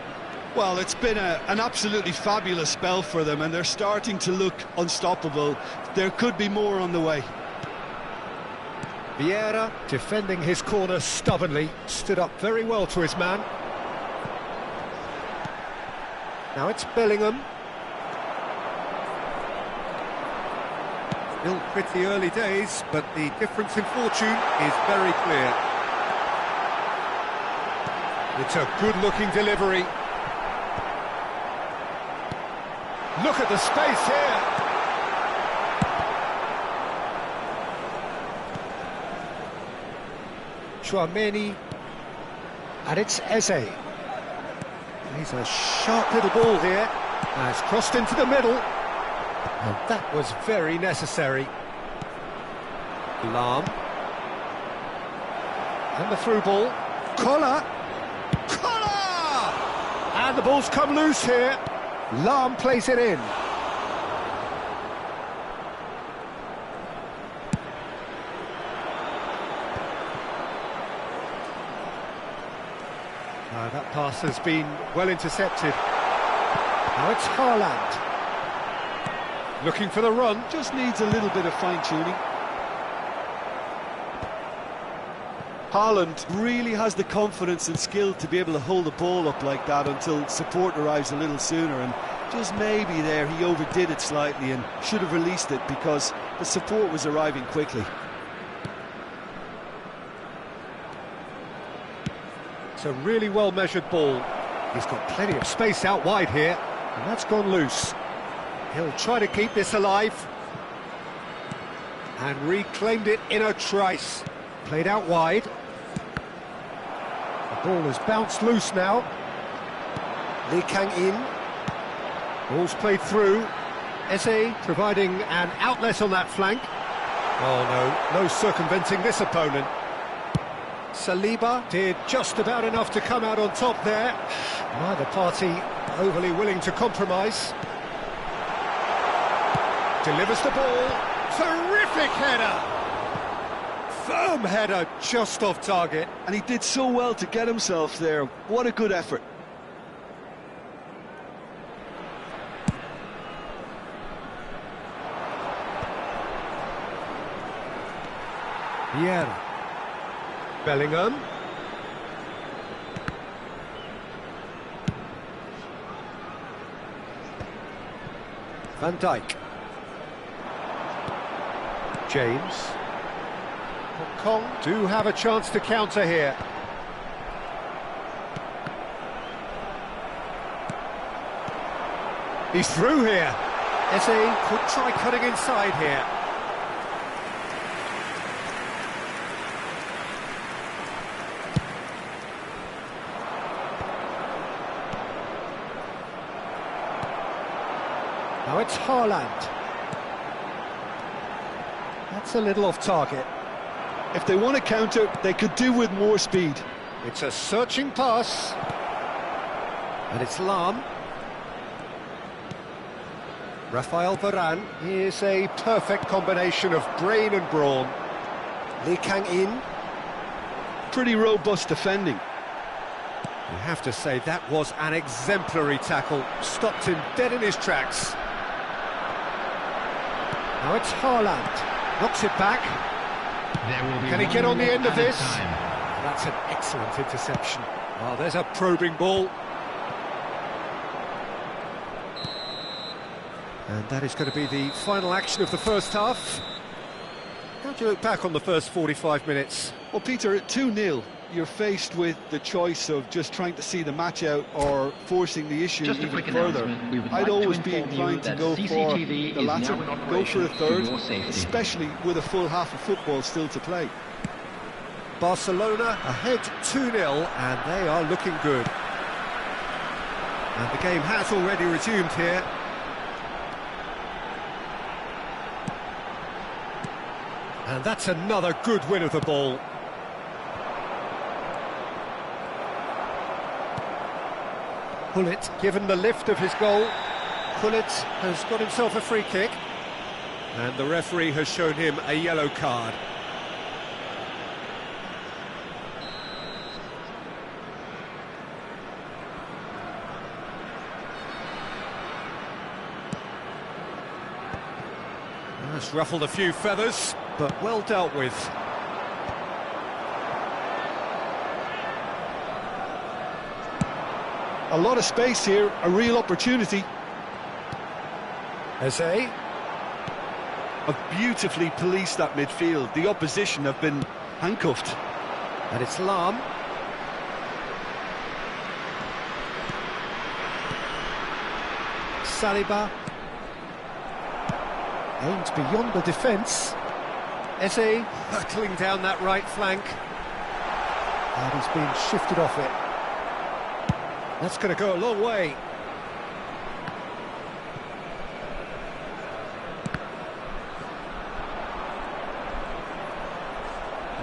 Well, it's been an absolutely fabulous spell for them, and they're starting to look unstoppable. There could be more on the way. Vieira defending his corner stubbornly, stood up very well to his man. Now it's Bellingham. Still pretty early days, but the difference in fortune is very clear. It's a good-looking delivery. Look at the space here. Tchouaméni, and it's Eze. He's a sharp little ball here. Has crossed into the middle, and that was very necessary. Lahm. And the through ball. Collar! And the ball's come loose here. Lahm plays it in. That pass has been well intercepted. Now it's Haaland. Looking for the run. Just needs a little bit of fine-tuning. Haaland really has the confidence and skill to be able to hold the ball up like that until support arrives a little sooner, and just maybe there he overdid it slightly and should have released it because the support was arriving quickly. It's a really well-measured ball. He's got plenty of space out wide here, and that's gone loose. He'll try to keep this alive. And reclaimed it in a trice. Played out wide. The ball has bounced loose now. Lee Kang-in. Ball's played through. Eze providing an outlet on that flank. Oh no circumventing this opponent. Saliba did just about enough to come out on top there. Neither party overly willing to compromise. Delivers the ball. Terrific header! Firm header, just off target. And he did so well to get himself there. What a good effort. Vieira. Bellingham. Van Dijk. James. Hong Kong do have a chance to counter here. He's through here. Eze could try cutting inside here. Now it's Haaland. That's a little off target. If they want to counter, they could do with more speed. It's a searching pass. And it's Lahm. Rafael Varane is a perfect combination of brain and brawn. Lee Kang-in. Pretty robust defending. You have to say that was an exemplary tackle. Stopped him dead in his tracks. Now it's Haaland. Knocks it back. Can he get on the end of this? That's an excellent interception. Oh, there's a probing ball. And that is going to be the final action of the first half. How do you look back on the first 45 minutes? Well, Peter, at 2-0, you're faced with the choice of just trying to see the match out or forcing the issue Just a even quick further. announcement. I'd always be inform you inclined to that go for CCTV the is latter, now in go for operation a for third, your safety. especially with a full half of football still to play. Barcelona ahead 2-0, and they are looking good. And the game has already resumed here. And that's another good win of the ball. Hullet given the lift of his goal. Hullet has got himself a free kick. And the referee has shown him a yellow card. That's ruffled a few feathers, but well dealt with. A lot of space here, a real opportunity. Eze. Have beautifully policed that midfield. The opposition have been handcuffed. And it's Lahm. Saliba. Aims beyond the defence. Eze hurtling down that right flank. And he's been shifted off it. That's going to go a long way.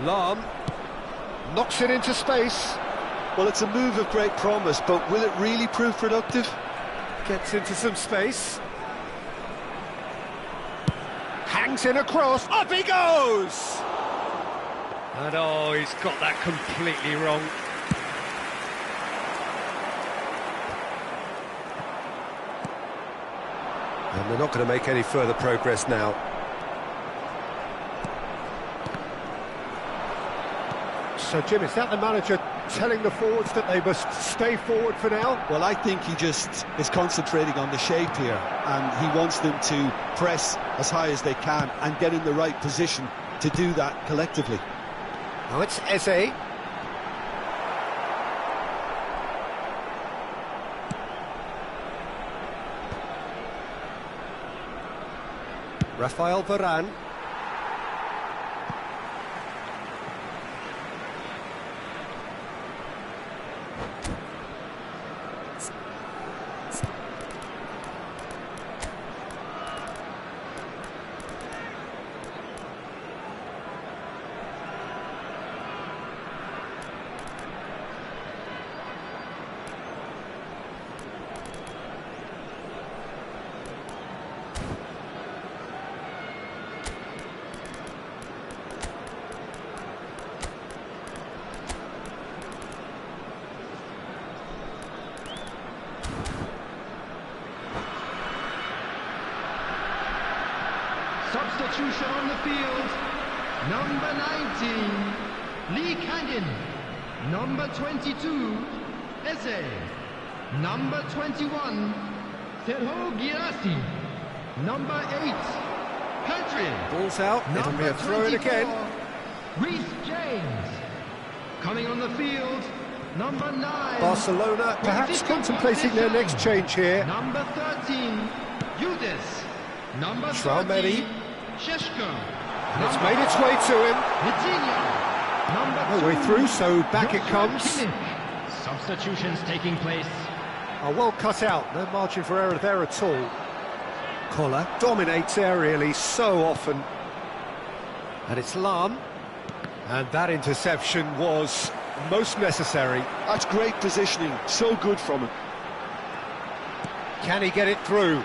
Lahm knocks it into space. Well, it's a move of great promise, but will it really prove productive? Gets into some space. Hangs in across. Up he goes! And oh, he's got that completely wrong. And they're not going to make any further progress now. So, Jim, is that the manager telling the forwards that they must stay forward for now? Well, I think he just is concentrating on the shape here, and he wants them to press as high as they can and get in the right position to do that collectively. Now it's Eze. Rafael Varane. Substitution on the field. Number 19, Lee Kangin. Number 22, Eze. Number 21, Serho Girassi. Number 8, Country. Ball's out, it'll be a throw in again. Reece James. Coming on the field, number 9. Barcelona perhaps contemplating their next change here. Number 13, Yudis. Number Traumeri. 13, Sheshko. And it's made its way to him. Number No way through, so back it comes. Substitutions taking place. Oh, well cut out, no margin for error there at all. Collar dominates aerially so often. And it's Lam. And that interception was most necessary. That's great positioning, so good from him. Can he get it through?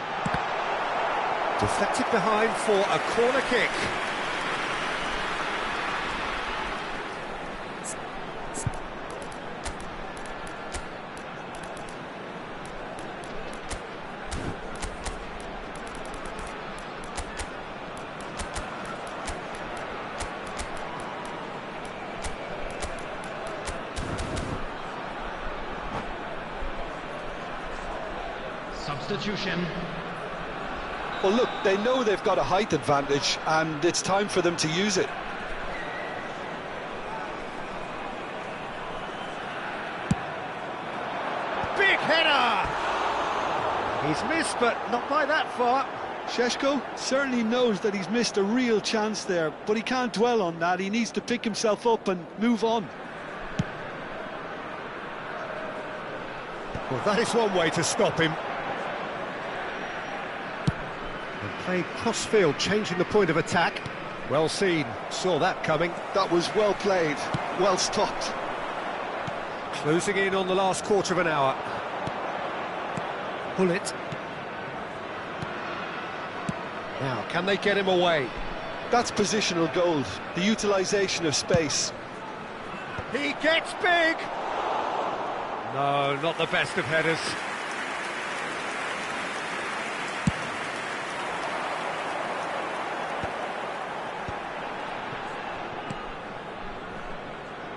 Deflected behind for a corner kick. Substitution. Well, look, they know they've got a height advantage, and it's time for them to use it. Big header! He's missed, but not by that far. Sheshko certainly knows that he's missed a real chance there, but he can't dwell on that. He needs to pick himself up and move on. Well, that is one way to stop him. And played cross-field, changing the point of attack. Well seen, saw that coming. That was well played, well stopped. Closing in on the last quarter of an hour. Pull it. Now, can they get him away? That's positional gold, the utilisation of space. He gets big! No, not the best of headers.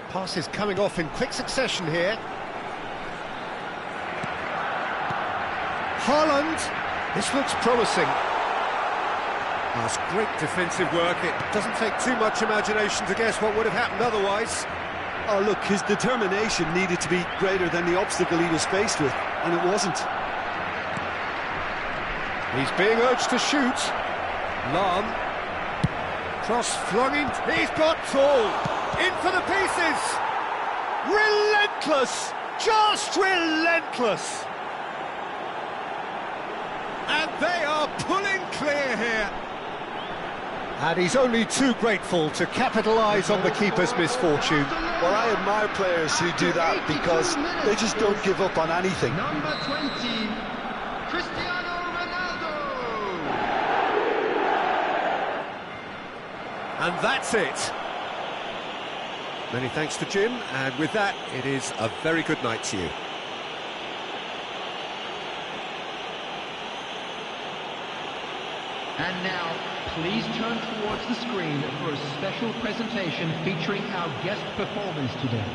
Passes coming off in quick succession here. Haaland! This looks promising. That's great defensive work. It doesn't take too much imagination to guess what would have happened otherwise. Oh, look, his determination needed to be greater than the obstacle he was faced with, and it wasn't. He's being urged to shoot. Lam. Cross flung in. He's got tall. In for the pieces. Relentless. Just relentless. And they are pulling clear here. And he's only too grateful to capitalise on the keeper's misfortune. Well, I admire players who do that because they just don't give up on anything. Number 20, Cristiano Ronaldo. And that's it. Many thanks to Jim, and with that, it is a very good night to you. And now, please turn towards the screen for a special presentation featuring our guest performance today.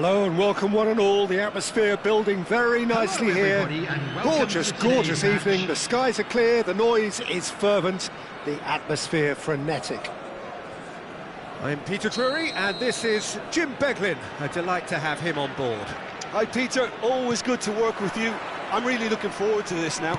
Hello and welcome one and all. The atmosphere building very nicely here. Gorgeous, gorgeous evening. The skies are clear, the noise is fervent, the atmosphere frenetic. I'm Peter Drury and this is Jim Beglin. A delight to have him on board. Hi Peter, always good to work with you. I'm really looking forward to this now.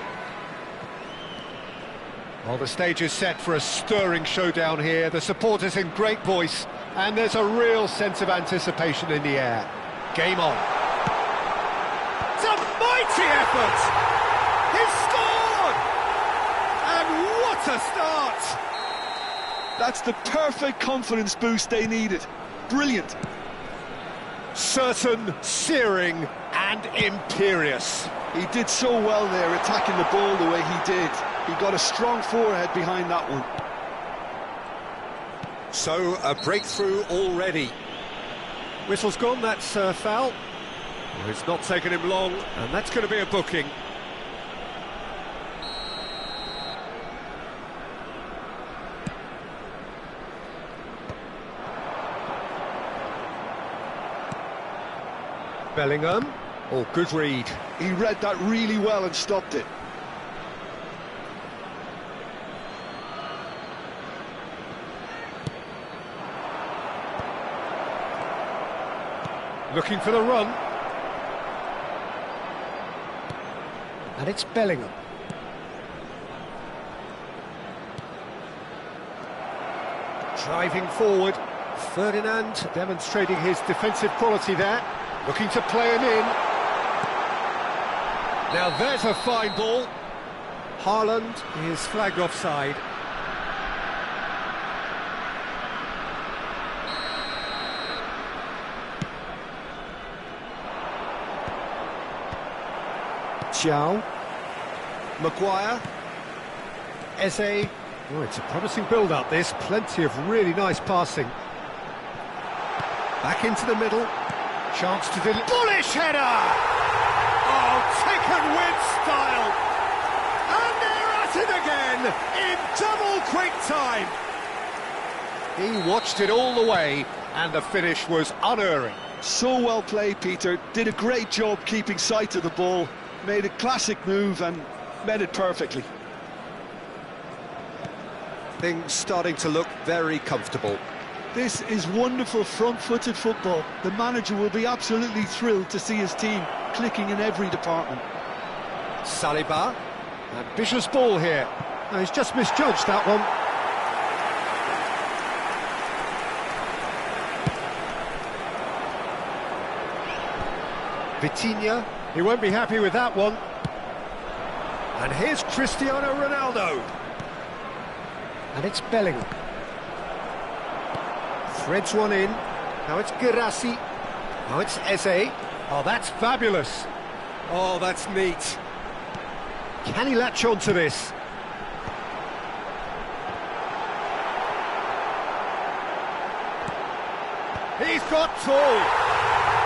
Well, the stage is set for a stirring showdown here. The supporters in great voice, and there's a real sense of anticipation in the air. Game on. It's a mighty effort! He's scored! And what a start! That's the perfect confidence boost they needed. Brilliant. Certain, searing, and imperious. He did so well there, attacking the ball the way he did. He got a strong forehead behind that one. So, a breakthrough already. Whistle's gone, that's foul. Well, it's not taken him long, and that's going to be a booking. Bellingham. Oh, good read. He read that really well and stopped it. Looking for the run. And it's Bellingham. Driving forward. Ferdinand demonstrating his defensive quality there. Looking to play him in. Now there's a fine ball. Haaland is flagged offside. Xiao. Maguire. Eze. Oh, it's a promising build-up, this. Plenty of really nice passing. Back into the middle. Chance to deliver. Bullish header! Oh, taken with style. And they're at it again in double quick time. He watched it all the way, and the finish was unerring. So well played, Peter. Did a great job keeping sight of the ball. Made a classic move and met it perfectly. Things starting to look very comfortable. This is wonderful front-footed football. The manager will be absolutely thrilled to see his team clicking in every department. Saliba, ambitious ball here. No, he's just misjudged that one. Vitinha, he won't be happy with that one. And here's Cristiano Ronaldo. And it's Bellingham. Threads one in. Now it's Guirassy. Now it's Eze. Oh, that's fabulous. Oh, that's neat. Can he latch on to this? He's got tall.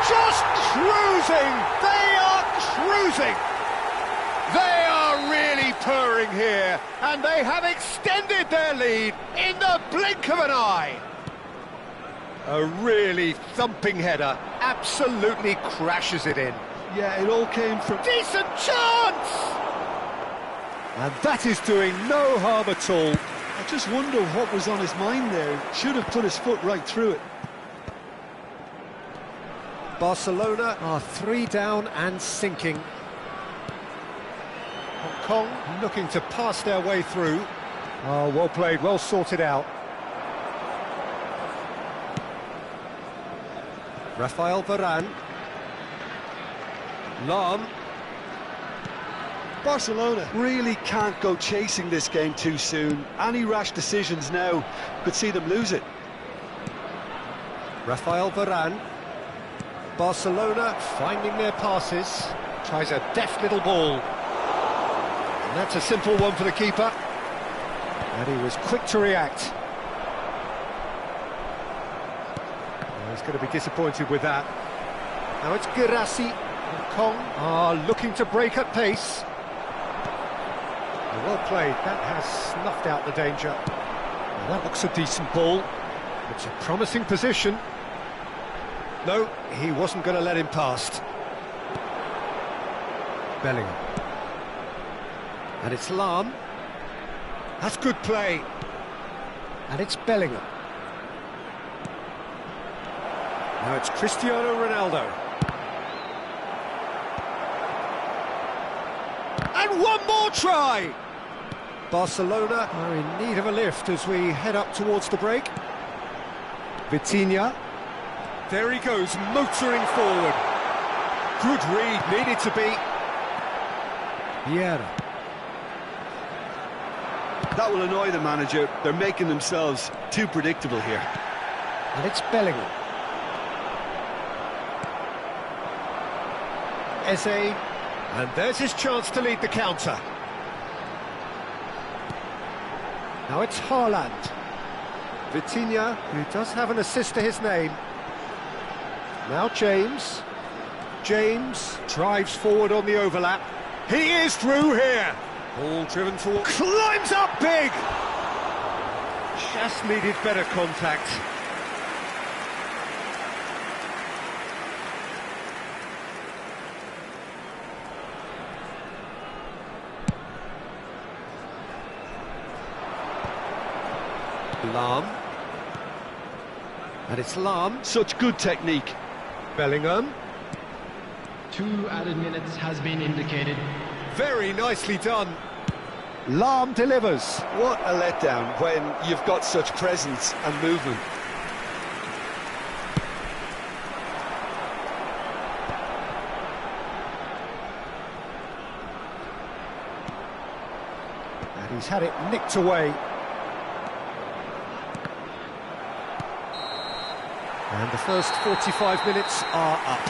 Just cruising. They are cruising. They are really purring here, and they have extended their lead in the blink of an eye. A really thumping header, absolutely crashes it in. Yeah, it all came from... Decent chance! And that is doing no harm at all. I just wonder what was on his mind there. Should have put his foot right through it. Barcelona are 3 down and sinking. Hong Kong looking to pass their way through. Oh, well played, well sorted out. Rafael Varane. Lam. Barcelona really can't go chasing this game too soon. Any rash decisions now could see them lose it. Rafael Varane. Barcelona finding their passes. Tries a deft little ball. And that's a simple one for the keeper. And he was quick to react. He's going to be disappointed with that. Now it's Guirassy. Hong Kong are looking to break at pace. Well played. That has snuffed out the danger. Now that looks a decent ball. It's a promising position. No, he wasn't going to let him past. Bellingham. And it's Lahm. That's good play. And it's Bellingham. Now it's Cristiano Ronaldo. And one more try! Barcelona are in need of a lift as we head up towards the break. Vitinha. There he goes, motoring forward. Good read, needed to be. Vieira. That will annoy the manager. They're making themselves too predictable here. And it's Bellingham. Eze. And there's his chance to lead the counter. Now it's Haaland. Vitinha, who does have an assist to his name. Now James. James drives forward on the overlap. He is through here. Ball driven forward. Climbs up big. Just needed better contact. Lahm. And it's Lahm. Such good technique. Bellingham. 2 added minutes has been indicated. Very nicely done. Lahm delivers. What a letdown when you've got such presence and movement. And he's had it nicked away. And the first 45 minutes are up.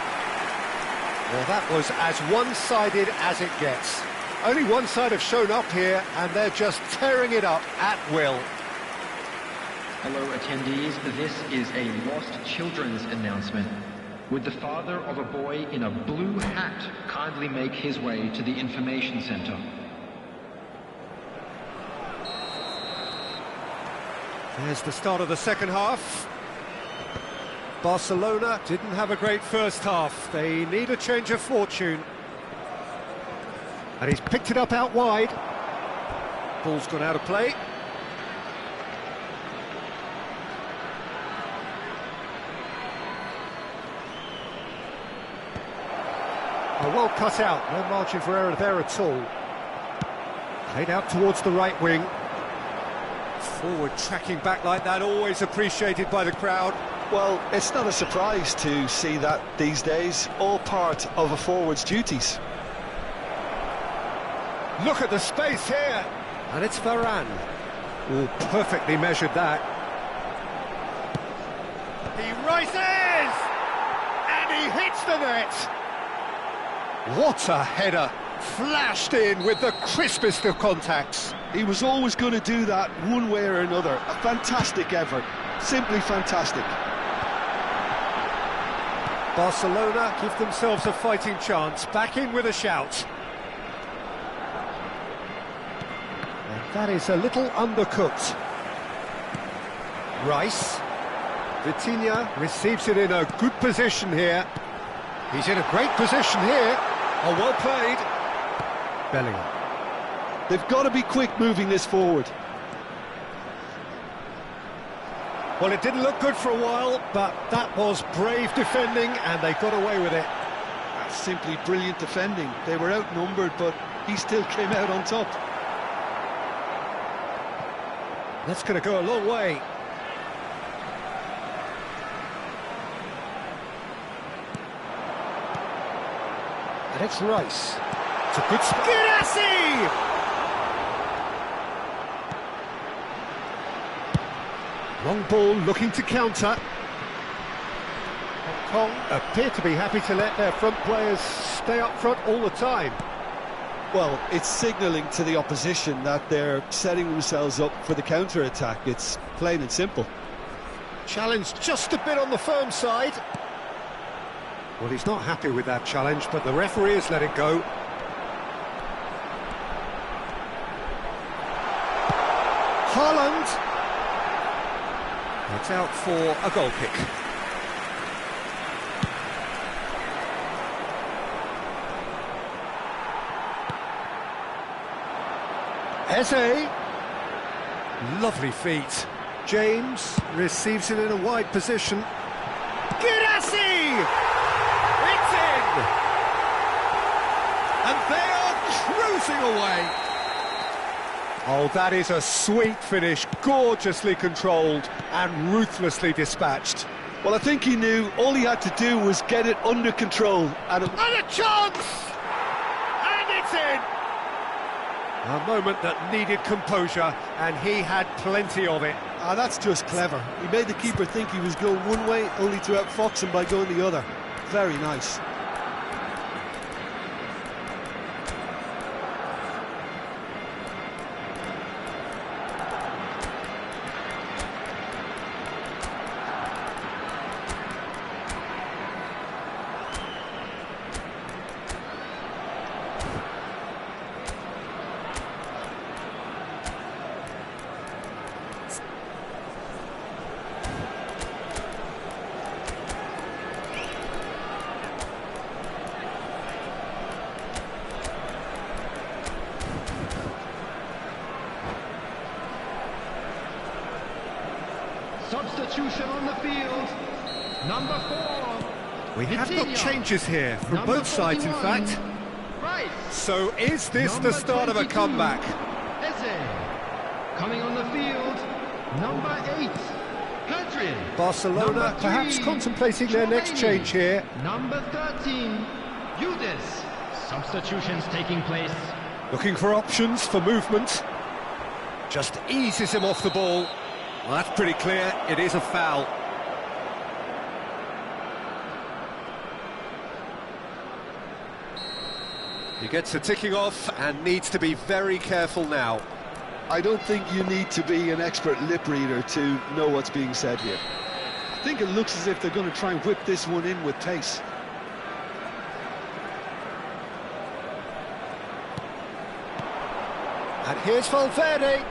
Well, that was as one-sided as it gets. Only one side have shown up here, and they're just tearing it up at will. Hello attendees, this is a lost children's announcement. Would the father of a boy in a blue hat kindly make his way to the information center? There's the start of the second half. Barcelona didn't have a great first half. They need a change of fortune. And he's picked it up out wide. Ball's gone out of play. Well cut out, no margin for error there at all. Played out towards the right wing. Forward tracking back like that, always appreciated by the crowd. Well, it's not a surprise to see that these days, all part of a forward's duties. Look at the space here. And it's Varane. Oh, perfectly measured that. He rises! And he hits the net! What a header! Flashed in with the crispest of contacts. He was always going to do that one way or another. A fantastic effort. Simply fantastic. Barcelona give themselves a fighting chance. Back in with a shout. And that is a little undercooked. Rice. Vitinha receives it in a good position here. He's in a great position here. Oh, well played. Bellingham. They've got to be quick moving this forward. Well, it didn't look good for a while, but that was brave defending, and they got away with it. That's simply brilliant defending. They were outnumbered, but he still came out on top. That's going to go a long way. And it's Rice. It's a good Girassi! Long ball looking to counter. Hong Kong appear to be happy to let their front players stay up front all the time. Well, it's signalling to the opposition that they're setting themselves up for the counter-attack. It's plain and simple. Challenge just a bit on the firm side. Well, he's not happy with that challenge, but the referee has let it go. Haaland. It's out for a goal kick. Eze. Lovely feet. James receives it in a wide position. Girassi! It's in! And they are cruising away. Oh, that is a sweet finish, gorgeously controlled and ruthlessly dispatched. Well, I think he knew all he had to do was get it under control. And a chance! And it's in! A moment that needed composure, and he had plenty of it. Ah, that's just clever. He made the keeper think he was going one way, only to outfox him by going the other. Very nice. Substitution on the field. Number 4. We have got changes here from Number both sides, in 41, fact. Rice. So is this Number the start of a 22, comeback? Eze. Coming on the field. Number 8. Hadrian. Barcelona Number 3, perhaps contemplating their next Chouameni. change here. Number 13. Udis. Substitutions taking place. Looking for options for movement. Just eases him off the ball. Well, that's pretty clear, it is a foul. He gets a ticking off and needs to be very careful now. I don't think you need to be an expert lip reader to know what's being said here. I think it looks as if they're going to try and whip this one in with pace. And here's Valverde.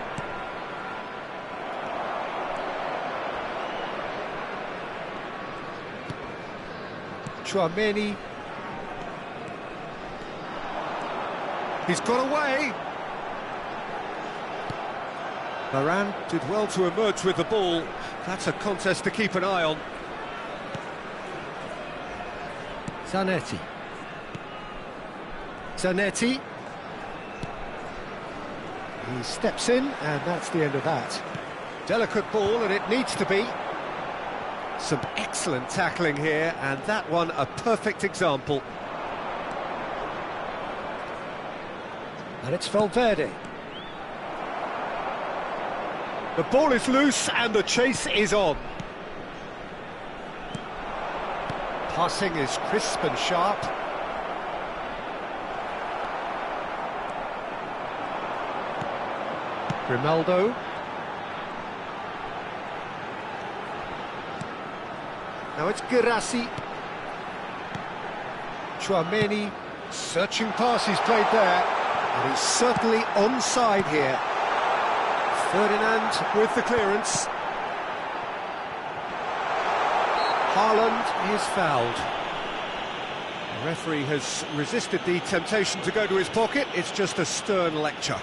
Chouameni. He's got away. Varane did well to emerge with the ball. That's a contest to keep an eye on. Zanetti. Zanetti. He steps in, and that's the end of that. Delicate ball, and it needs to be. Some excellent tackling here, and that one a perfect example. And it's Valverde. The ball is loose, and the chase is on. Passing is crisp and sharp. Grimaldo. Now it's Girassi. Chouameni, searching pass he's played there, and he's certainly onside here. Ferdinand with the clearance. Haaland is fouled. The referee has resisted the temptation to go to his pocket. It's just a stern lecture.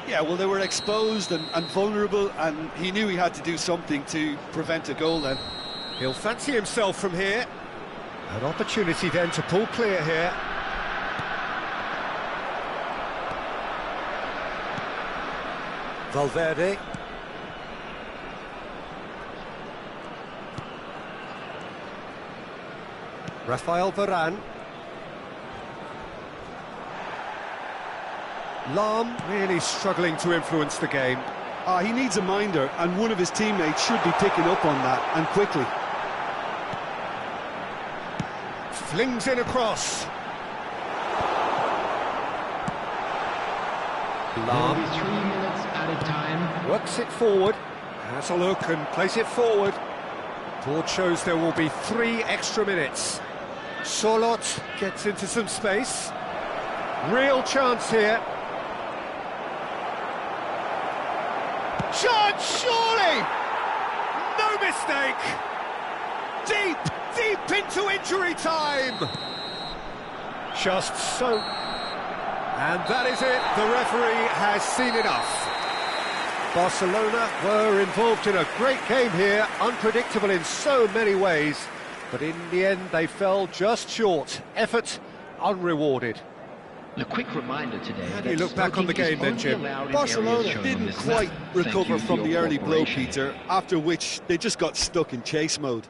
Yeah, well, they were exposed and vulnerable, and he knew he had to do something to prevent a goal then. He'll fancy himself from here. An opportunity then to pull clear here. Valverde. Rafael Varane. Lahm really struggling to influence the game. He needs a minder, and one of his teammates should be picking up on that, and quickly. Flings in across. There'll be 3 minutes added time. Works it forward. Has a look and plays it forward. Board shows there will be 3 extra minutes. Solot gets into some space. Real chance here. Chance, surely! No mistake! Deep into injury time! Just so... And that is it. The referee has seen enough. Barcelona were involved in a great game here, unpredictable in so many ways, but in the end they fell just short. Effort unrewarded. A quick reminder today. How do you look back on the game then, Jim? Barcelona didn't quite recover from the early blow, Peter, after which they just got stuck in chase mode.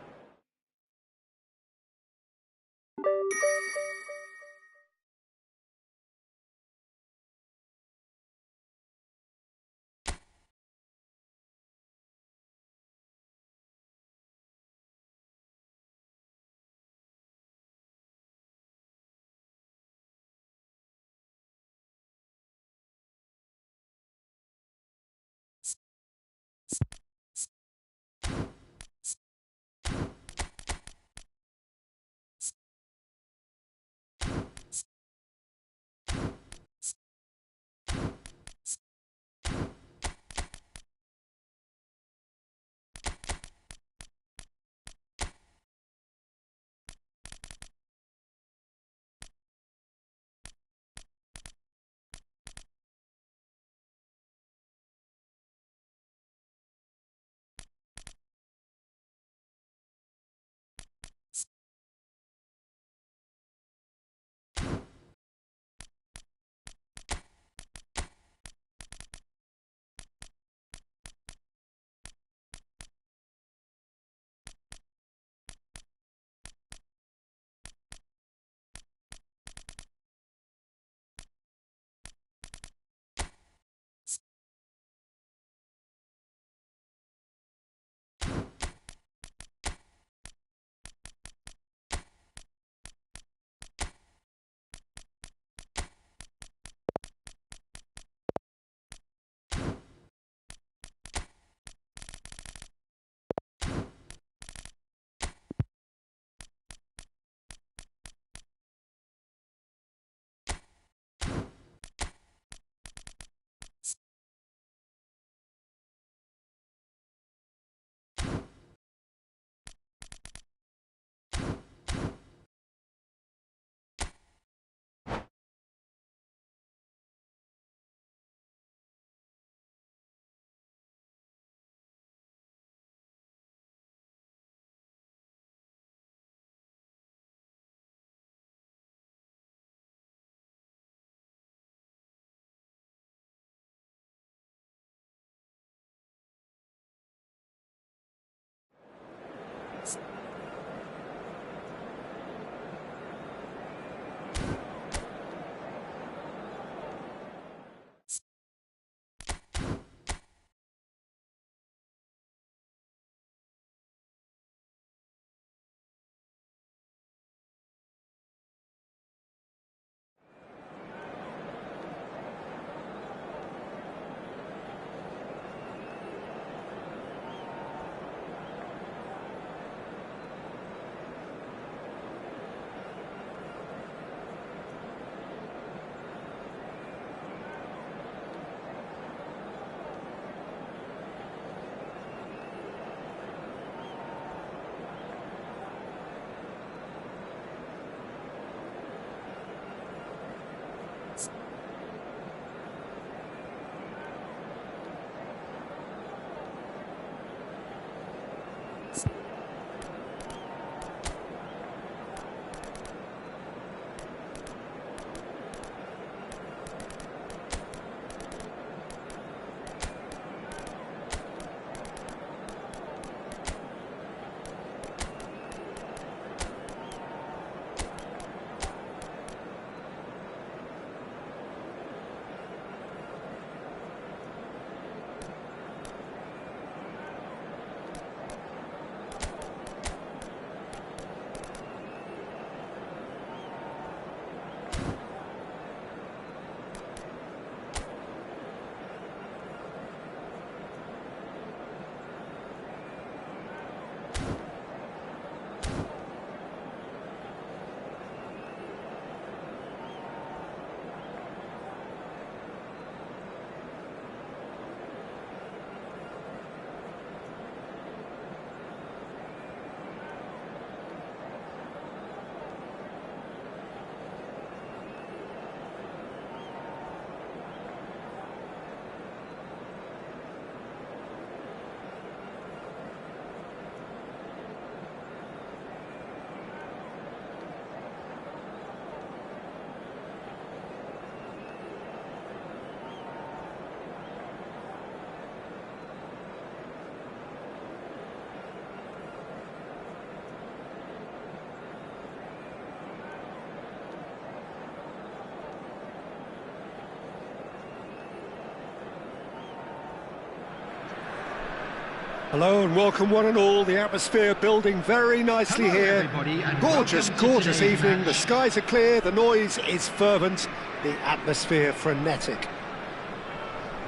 Hello and welcome one and all. The atmosphere building very nicely Hello, here. everybody, and Gorgeous, welcome to gorgeous today's evening. match. The skies are clear, the noise is fervent, the atmosphere frenetic.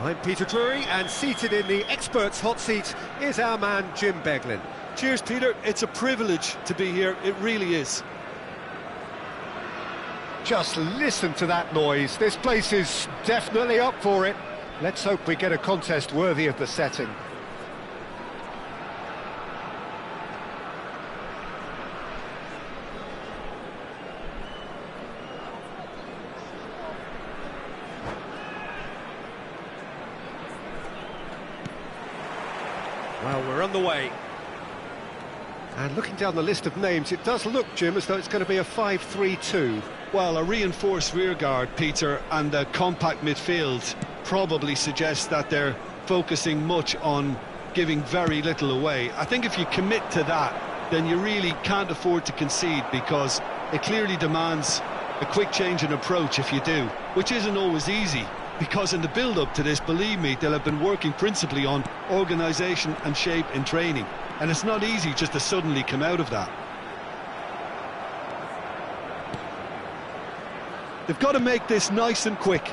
I'm Peter Drury, and seated in the experts' hot seat is our man Jim Beglin. Cheers, Peter. It's a privilege to be here. It really is. Just listen to that noise. This place is definitely up for it. Let's hope we get a contest worthy of the setting. Well, we're on the way. And looking down the list of names, it does look, Jim, as though it's going to be a 5-3-2. Well, a reinforced rearguard, Peter, and a compact midfield probably suggests that they're focusing much on giving very little away. I think if you commit to that, then you really can't afford to concede, because it clearly demands a quick change in approach if you do, which isn't always easy, because in the build-up to this, believe me, they'll have been working principally on organisation and shape in training, and it's not easy just to suddenly come out of that. They've got to make this nice and quick.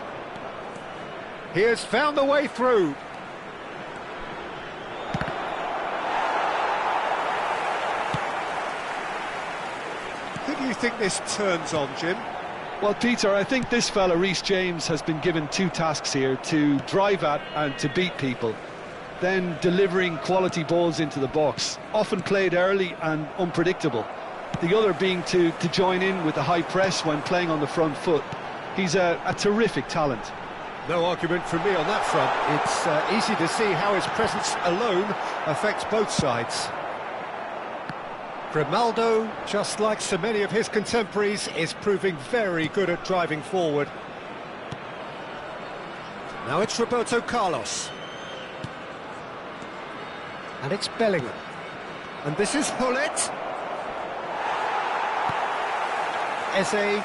He has found the way through. Who do you think this turns on, Jim? Well, Peter, I think this fella, Reece James, has been given two tasks here: to drive at and to beat people, then delivering quality balls into the box, often played early and unpredictable. The other being to join in with the high press when playing on the front foot. He's a terrific talent. No argument from me on that front. It's easy to see how his presence alone affects both sides. Grimaldo, just like so many of his contemporaries, is proving very good at driving forward. Now it's Roberto Carlos. And it's Bellingham. And this is Hullet. Eze.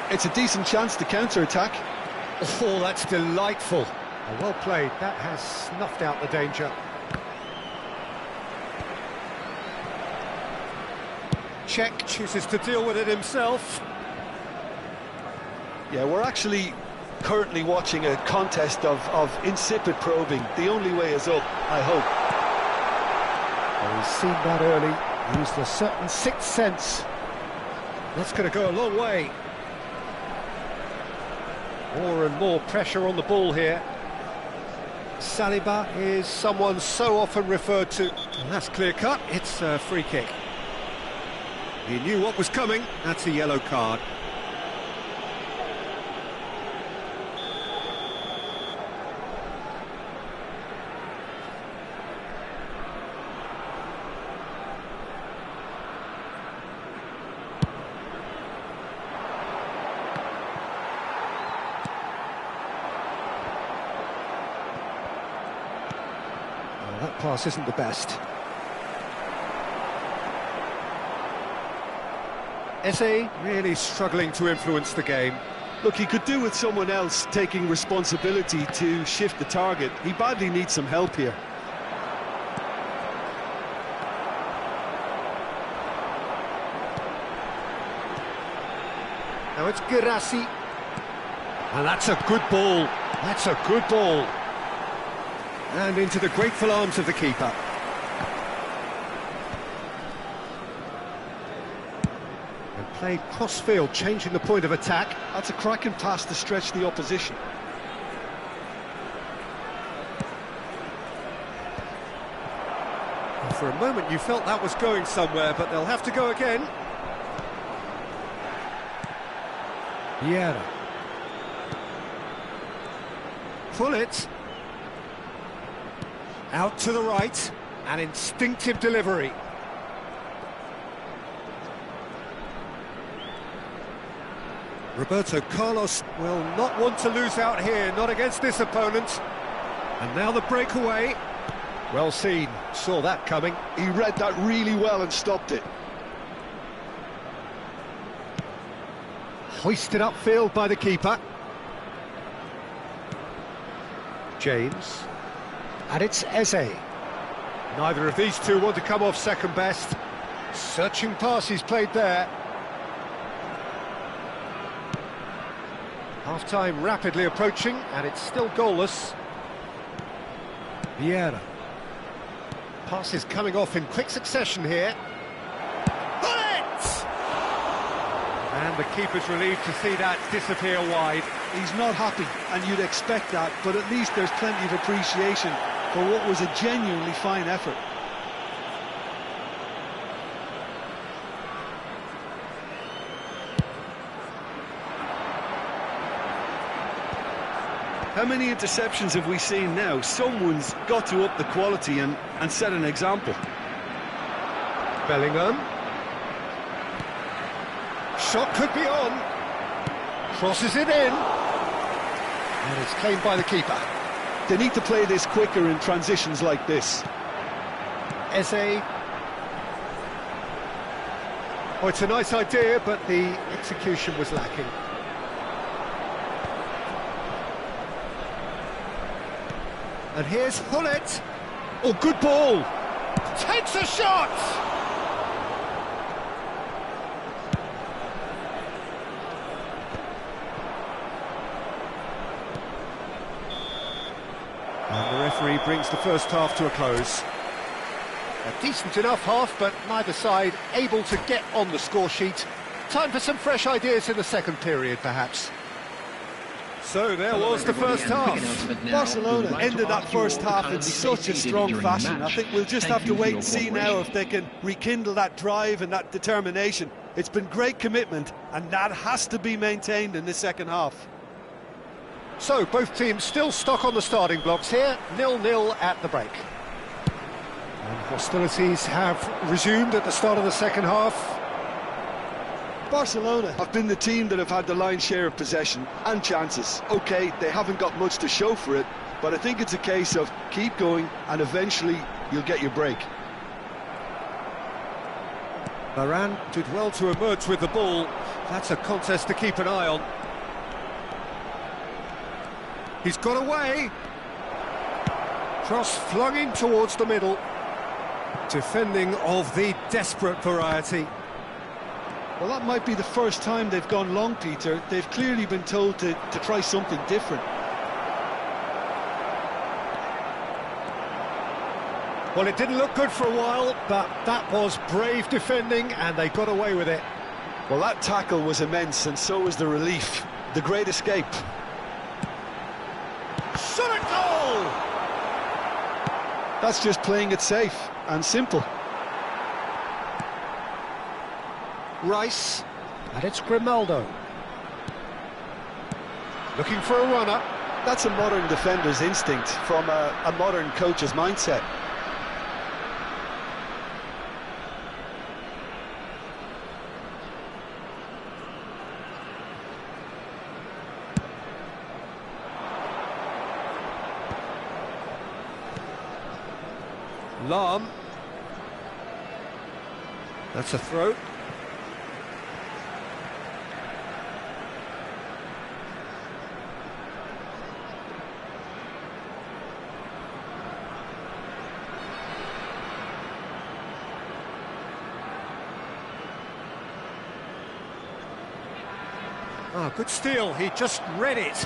It's a decent chance to counter-attack. Oh, that's delightful. Oh, well played. That has snuffed out the danger. Czech chooses to deal with it himself. Yeah, we're actually currently watching a contest of insipid probing. The only way is up, I hope. Oh, he's seen that early. Used a certain sixth sense. That's going to go a long way. More and more pressure on the ball here. Saliba is someone so often referred to. And that's clear-cut. It's a free kick. He knew what was coming. That's a yellow card. That pass isn't the best. Eze really struggling to influence the game. Look, he could do with someone else taking responsibility to shift the target. He badly needs some help here. Now it's Girassi. And that's a good ball. That's a good ball. And into the grateful arms of the keeper. And played cross-field, changing the point of attack. That's a cracking pass to stretch the opposition. And for a moment you felt that was going somewhere, but they'll have to go again. Vieira. Pull it. Out to the right, an instinctive delivery. Roberto Carlos will not want to lose out here, not against this opponent. And now the breakaway. Well seen, saw that coming. He read that really well and stopped it. Hoisted upfield by the keeper. James. And it's Eze. Neither of these two want to come off second best. Searching pass he's played there. Half-time rapidly approaching, and it's still goalless. Vieira. Passes coming off in quick succession here. Bullet! And the keeper's relieved to see that disappear wide. He's not happy, and you'd expect that, but at least there's plenty of appreciation for what was a genuinely fine effort. How many interceptions have we seen now? Someone's got to up the quality and set an example. Bellingham. Shot could be on. Crosses it in. And it's claimed by the keeper. They need to play this quicker in transitions like this. Eze. Oh, it's a nice idea, but the execution was lacking. And here's Hullet. Oh, good ball. Takes a shot! And the referee brings the first half to a close. A decent enough half, but neither side able to get on the score sheet. Time for some fresh ideas in the second period, perhaps. So there was the first half. Barcelona ended that first half in such a strong fashion. I think we'll just have to wait and see now if they can rekindle that drive and that determination. It's been great commitment, and that has to be maintained in the second half. So both teams still stuck on the starting blocks here, 0-0 at the break. And hostilities have resumed at the start of the second half. Barcelona have been the team that have had the lion's share of possession and chances. OK, they haven't got much to show for it, but I think it's a case of keep going and eventually you'll get your break. Varane did well to emerge with the ball. That's a contest to keep an eye on. He's got away. Cross flung in towards the middle. Defending of the desperate variety. Well, that might be the first time they've gone long, Peter. They've clearly been told to try something different. Well, it didn't look good for a while, but that was brave defending, and they got away with it. Well, that tackle was immense, and so was the relief. The great escape. Shot at goal! That's just playing it safe and simple. Rice, and it's Grimaldo. Looking for a runner. That's a modern defender's instinct from a modern coach's mindset. Lahm. That's a throw. Oh, good steal, he just read it.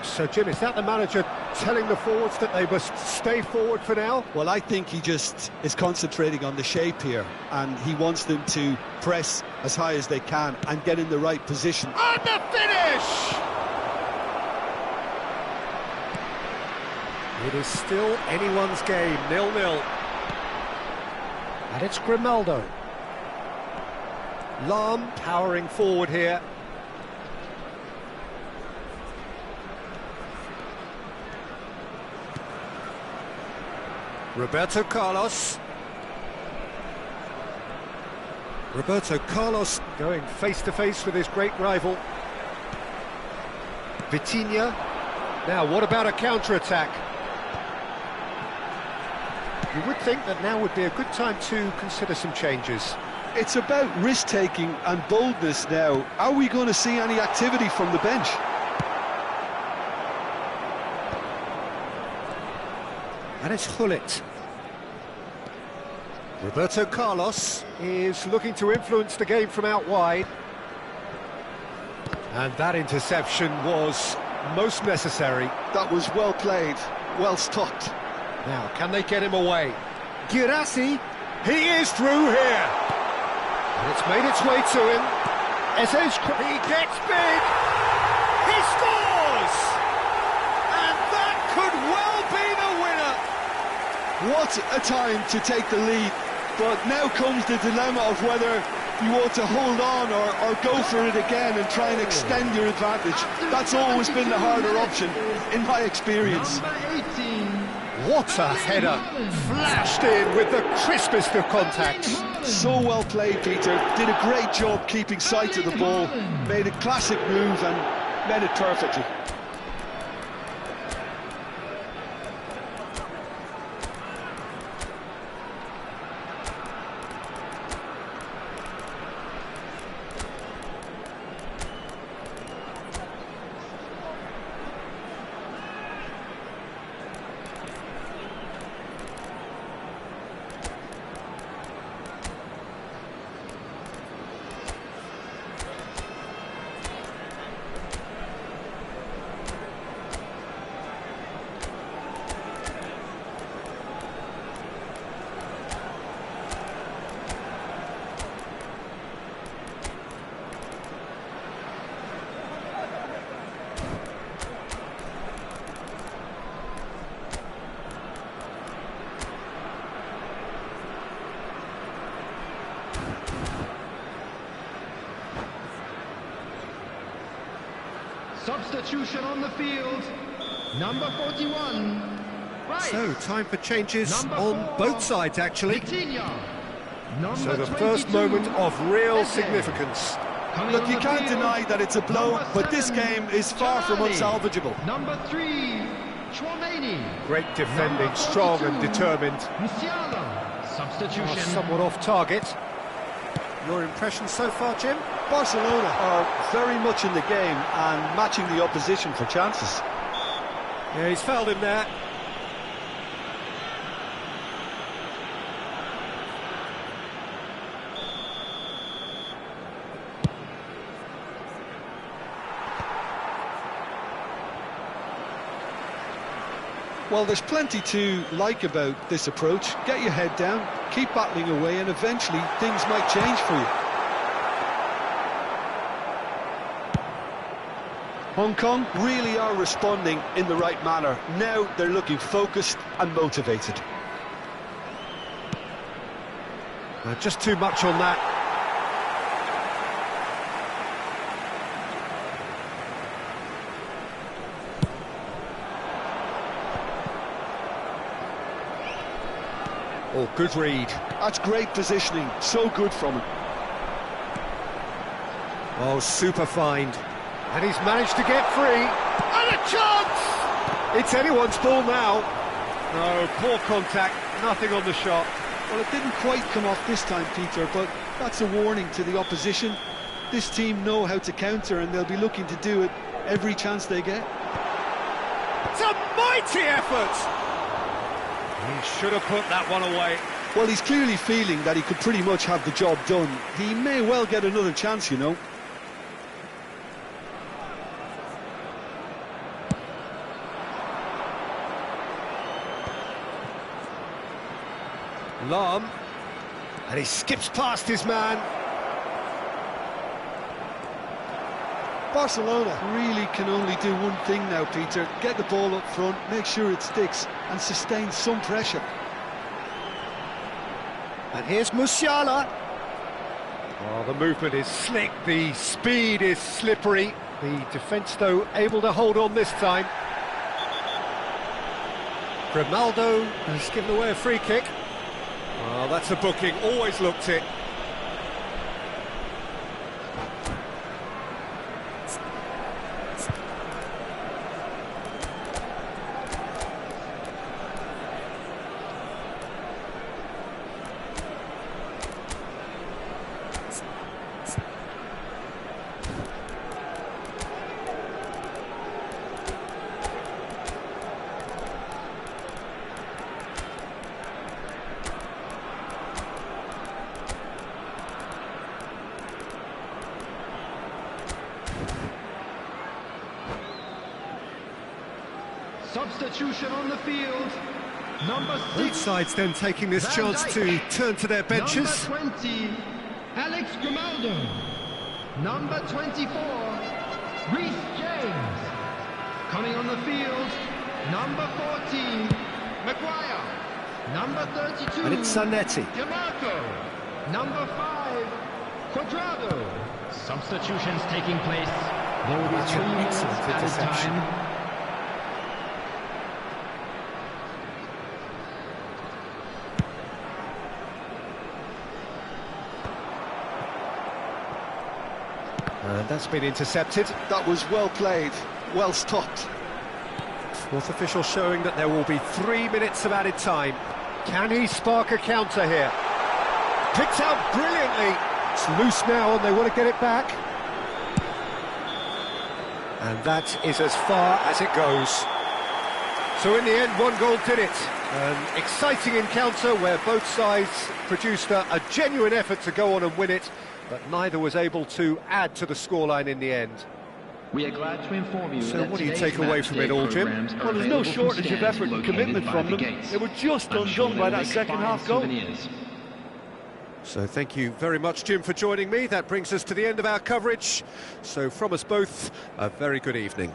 So, Jim, is that the manager telling the forwards that they must stay forward for now? Well, I think he just is concentrating on the shape here, and he wants them to press as high as they can and get in the right position. And the finish! It is still anyone's game, 0-0. And it's Grimaldo. Lahm powering forward here. Roberto Carlos. Roberto Carlos going face-to-face with his great rival. Vitinha. Now, what about a counter-attack? You would think that now would be a good time to consider some changes. It's about risk-taking and boldness now. Are we going to see any activity from the bench? And it's Hullet. Roberto Carlos is looking to influence the game from out wide. And that interception was most necessary. That was well played, well stopped. Now, can they get him away? Girassi, he is through here. And it's made its way to him. He gets big. He scores! And that could well be the winner. What a time to take the lead. But now comes the dilemma of whether you want to hold on or go for it again and try and extend your advantage. That's always been the harder option, in my experience. What a header! Flashed in with the crispest of contacts. So well played, Peter. Did a great job keeping sight of the ball. Made a classic move and met it perfectly. Substitution on the field, number 41. Right. So, time for changes Number on 4, both sides, actually. Vitinha. So the 22, first moment of real Eze. significance. Coming Look, on you the can't field, deny that it's a blow, number but this 7, game is far from Jalali. unsalvageable. Number 3, Chouameni. Great defending, Number strong 42, and determined. Musiala. Substitution. Somewhat off target. Your impression so far, Jim? Barcelona are very much in the game and matching the opposition for chances. Yeah, he's fouled him there. Well, there's plenty to like about this approach. Get your head down, keep battling away, and eventually things might change for you. Hong Kong really are responding in the right manner. Now they're looking focused and motivated. Just too much on that. Oh, good read. That's great positioning, so good from him. Oh, super find. And he's managed to get free. And a chance! It's anyone's ball now. No, poor contact, nothing on the shot. Well, it didn't quite come off this time, Peter, but that's a warning to the opposition. This team know how to counter, and they'll be looking to do it every chance they get. It's a mighty effort! He should have put that one away. Well, he's clearly feeling that he could pretty much have the job done. He may well get another chance, you know. Lam, and he skips past his man. Barcelona really can only do one thing now, Peter. Get the ball up front, make sure it sticks, and sustain some pressure. And here's Musiala. Oh, the movement is slick, the speed is slippery. The defence, though, able to hold on this time. Grimaldo has given away a free kick. Oh, that's a booking, always looked it. Substitution on the field. Number 6. Both sides then taking this chance to turn to their benches. Number 20, Alex Grimaldo. Number 24, Reece James. Coming on the field, number 14, Maguire. Number 32, And it's Zanetti. DeMarco. Number 5, Quadrado. Substitutions taking place. There will be That's an 3 minutes excellent added interception. time. And that's been intercepted. That was well played, well stopped. Fourth official showing that there will be 3 minutes of added time. Can he spark a counter here? Picked out brilliantly. It's loose now and they want to get it back. And that is as far as it goes. So in the end, 1 goal did it. An exciting encounter where both sides produced a genuine effort to go on and win it, but neither was able to add to the scoreline in the end. We are glad to inform you So that what do you today's take away from it all, Jim? programs are Well, there's no available from shortage of stands effort and located commitment by from the them. gates. They were just I'm sure undone by they'll that make second fine half goal. souvenirs. So thank you very much, Jim, for joining me. That brings us to the end of our coverage. So from us both, a very good evening.